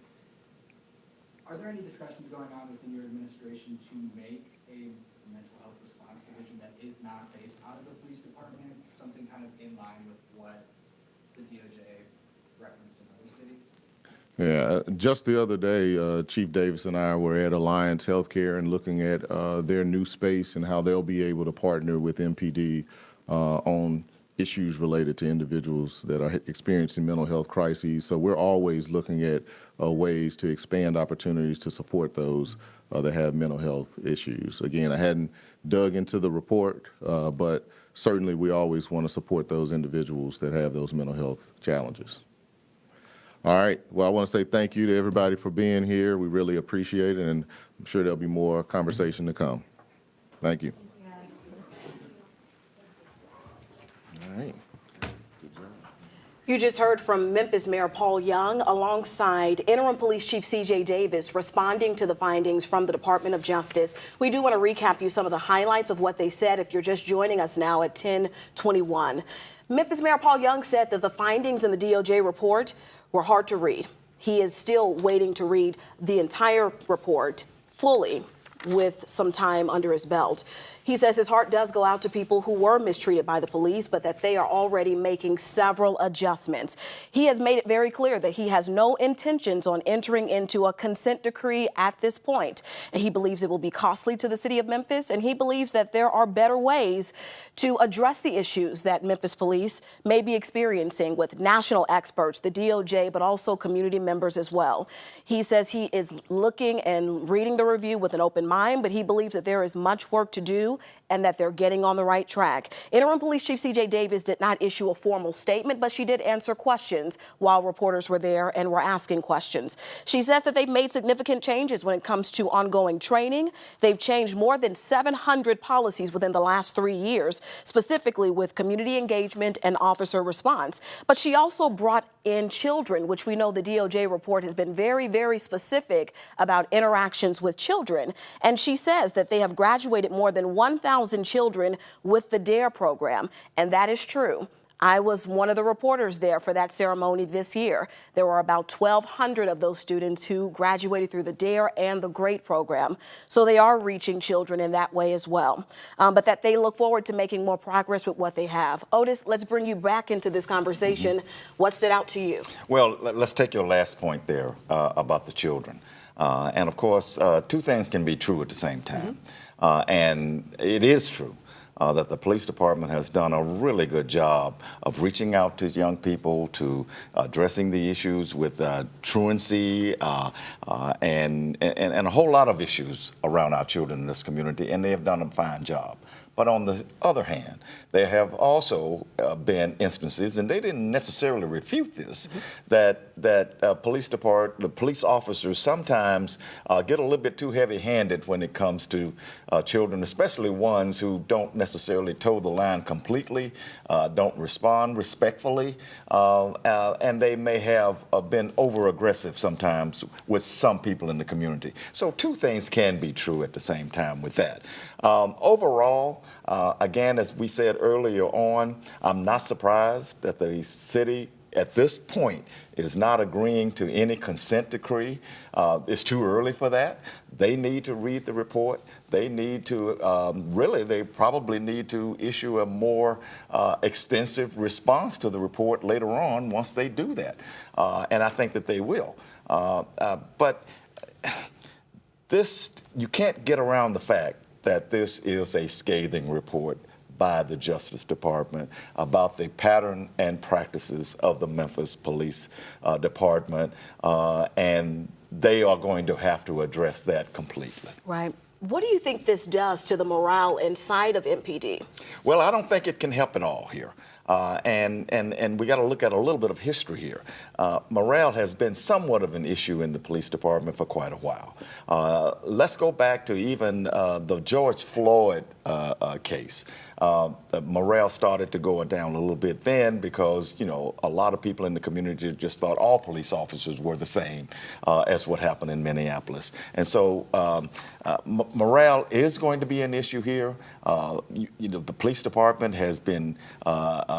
Are there any discussions going on within your administration to make a mental health response division that is not based out of the police department, something kind of in line with what the DOJ referenced in other cities? Yeah, just the other day, Chief Davis and I were at Alliance Healthcare and looking at their new space and how they'll be able to partner with MPD on issues related to individuals that are experiencing mental health crises. So we're always looking at ways to expand opportunities to support those that have mental health issues. Again, I hadn't dug into the report, but certainly we always want to support those individuals that have those mental health challenges. All right. Well, I want to say thank you to everybody for being here. We really appreciate it, and I'm sure there'll be more conversation to come. Thank you. All right. Good job. You just heard from Memphis Mayor Paul Young alongside Interim Police Chief C.J. Davis responding to the findings from the Department of Justice. We do want to recap you some of the highlights of what they said if you're just joining us now at 10:21. Memphis Mayor Paul Young said that the findings in the DOJ report were hard to read. He is still waiting to read the entire report fully with some time under his belt. He says his heart does go out to people who were mistreated by the police, but that they are already making several adjustments. He has made it very clear that he has no intentions on entering into a consent decree at this point. And he believes it will be costly to the city of Memphis, and he believes that there are better ways to address the issues that Memphis police may be experiencing with national experts, the DOJ, but also community members as well. He says he is looking and reading the review with an open mind, but he believes that there is much work to do and that they're getting on the right track. Interim Police Chief C.J. Davis did not issue a formal statement, but she did answer questions while reporters were there and were asking questions. She says that they've made significant changes when it comes to ongoing training. They've changed more than 700 policies within the last 3 years, specifically with community engagement and officer response. But she also brought in children, which we know the DOJ report has been very, very specific about interactions with children. And she says that they have graduated more than 1,000 children with the DARE program, and that is true. I was one of the reporters there for that ceremony this year. There were about 1,200 of those students who graduated through the DARE and the GREAT program. So they are reaching children in that way as well. But that they look forward to making more progress with what they have. Otis, let's bring you back into this conversation. What stood out to you? Well, let's take your last point there about the children. And of course, two things can be true at the same time. And it is true that the police department has done a really good job of reaching out to young people, to addressing the issues with truancy and a whole lot of issues around our children in this community, and they have done a fine job. But on the other hand, there have also been instances, and they didn't necessarily refute this, that the police officers sometimes get a little bit too heavy-handed when it comes to children, especially ones who don't necessarily toe the line completely, don't respond respectfully, and they may have been over-aggressive sometimes with some people in the community. So two things can be true at the same time with that. Overall, again, as we said earlier on, I'm not surprised that the city at this point is not agreeing to any consent decree. It's too early for that. They need to read the report. They need to, they probably need to issue a more extensive response to the report later on once they do that. And I think that they will. But this, you can't get around the fact that this is a scathing report by the Justice Department about the pattern and practices of the Memphis Police Department, and they are going to have to address that completely. Right. What do you think this does to the morale inside of MPD? Well, I don't think it can help at all here. And we got to look at a little bit of history here. Morale has been somewhat of an issue in the police department for quite a while. Let's go back to even the George Floyd case. The morale started to go down a little bit then because, you know, a lot of people in the community just thought all police officers were the same as what happened in Minneapolis. And so morale is going to be an issue here. You know, the police department has been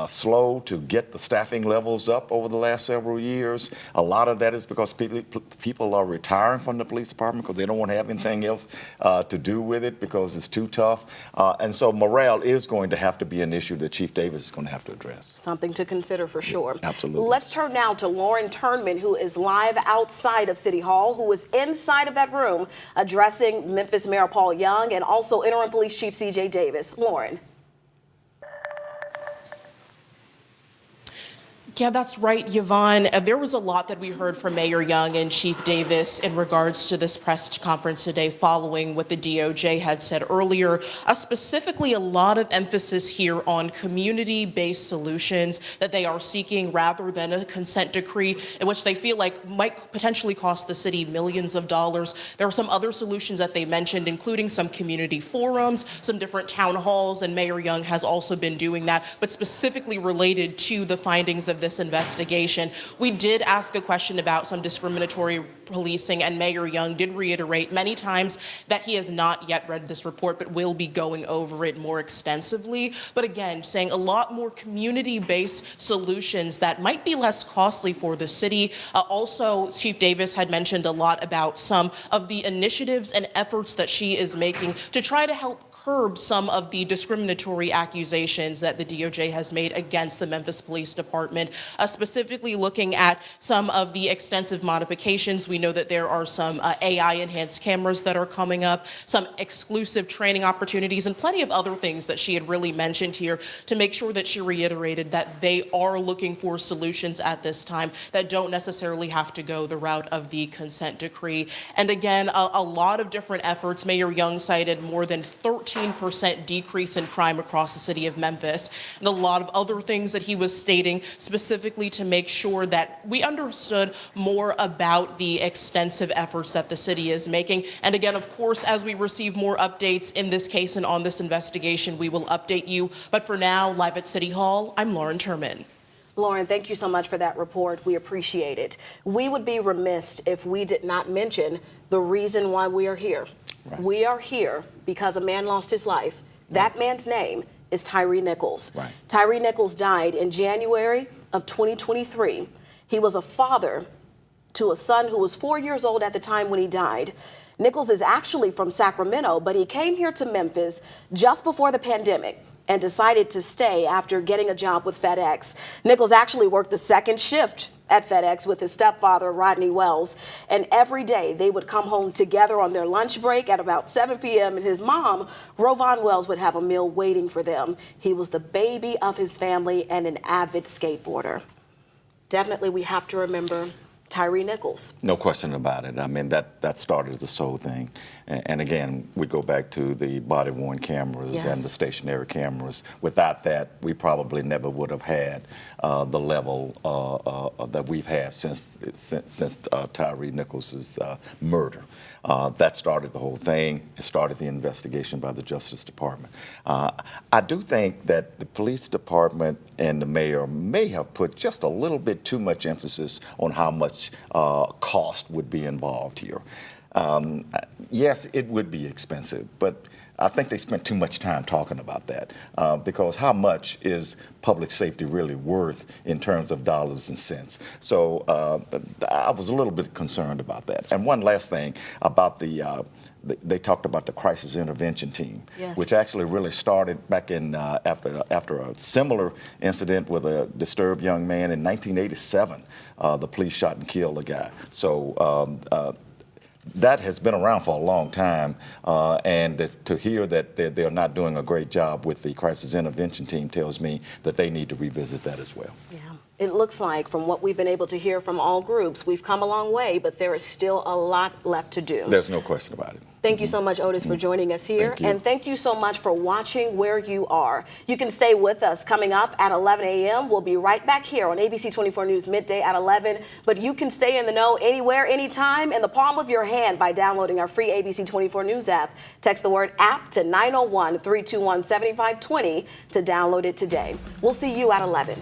slow to get the staffing levels up over the last several years. A lot of that is because people are retiring from the police department because they don't want to have anything else to do with it because it's too tough. And so morale is going to have to be an issue that Chief Davis is going to have to address. Something to consider for sure. Yeah, absolutely. Let's turn now to Lauren Turnman, who is live outside of City Hall, who was inside of that room addressing Memphis Mayor Paul Young and also Interim Police Chief C.J. Davis. Lauren. Yeah, that's right, Yvonne. There was a lot that we heard from Mayor Young and Chief Davis in regards to this press conference today following what the DOJ had said earlier. Specifically, a lot of emphasis here on community-based solutions that they are seeking rather than a consent decree in which they feel like might potentially cost the city millions of dollars. There are some other solutions that they mentioned, including some community forums, some different town halls, and Mayor Young has also been doing that, but specifically related to the findings of this investigation. We did ask a question about some discriminatory policing, and Mayor Young did reiterate many times that he has not yet read this report, but will be going over it more extensively. But again, saying a lot more community-based solutions that might be less costly for the city. Also, Chief Davis had mentioned a lot about some of the initiatives and efforts that she is making to try to help curb some of the discriminatory accusations that the DOJ has made against the Memphis Police Department, specifically looking at some of the extensive modifications. We know that there are some AI-enhanced cameras that are coming up, some exclusive training opportunities, and plenty of other things that she had really mentioned here to make sure that she reiterated that they are looking for solutions at this time that don't necessarily have to go the route of the consent decree. And again, a lot of different efforts. Mayor Young cited more than 13% decrease in crime across the city of Memphis, and a lot of other things that he was stating specifically to make sure that we understood more about the extensive efforts that the city is making. And again, of course, as we receive more updates in this case and on this investigation, we will update you. But for now, live at City Hall, I'm Lauren Turman. Lauren, thank you so much for that report. We appreciate it. We would be remiss if we did not mention the reason why we are here. Right. We are here because a man lost his life. That man's name is Tyree Nichols. Right. Tyree Nichols died in January of 2023. He was a father to a son who was 4 years old at the time when he died. Nichols is actually from Sacramento, but he came here to Memphis just before the pandemic and decided to stay after getting a job with FedEx. Nichols actually worked the second shift at FedEx with his stepfather, Rodney Wells, and every day they would come home together on their lunch break at about 7 p.m. and his mom, Rovon Wells, would have a meal waiting for them. He was the baby of his family and an avid skateboarder. Definitely we have to remember Tyree Nichols. No question about it. I mean, that started this whole thing. And again, we go back to the body-worn cameras Yes. and the stationary cameras. Without that, we probably never would have had the level that we've had since Tyree Nichols' murder. That started the whole thing. It started the investigation by the Justice Department. I do think that the police department and the mayor may have put just a little bit too much emphasis on how much cost would be involved here. Yes, it would be expensive, but I think they spent too much time talking about that because how much is public safety really worth in terms of dollars and cents? So I was a little bit concerned about that. And one last thing about they talked about the crisis intervention team, Yes. which actually really started back in after a similar incident with a disturbed young man in 1987. The police shot and killed a guy. So that has been around for a long time, and to hear that they're not doing a great job with the crisis intervention team tells me that they need to revisit that as well. Yeah. It looks like, from what we've been able to hear from all groups, we've come a long way, but there is still a lot left to do. There's no question about it. Thank you so much, Otis, for joining us here. Thank you. And thank you so much for watching where you are. You can stay with us. Coming up at 11 a.m., we'll be right back here on ABC 24 News midday at 11. But you can stay in the know anywhere, anytime, in the palm of your hand by downloading our free ABC 24 News app. Text the word app to 901-321-7520 to download it today. We'll see you at 11.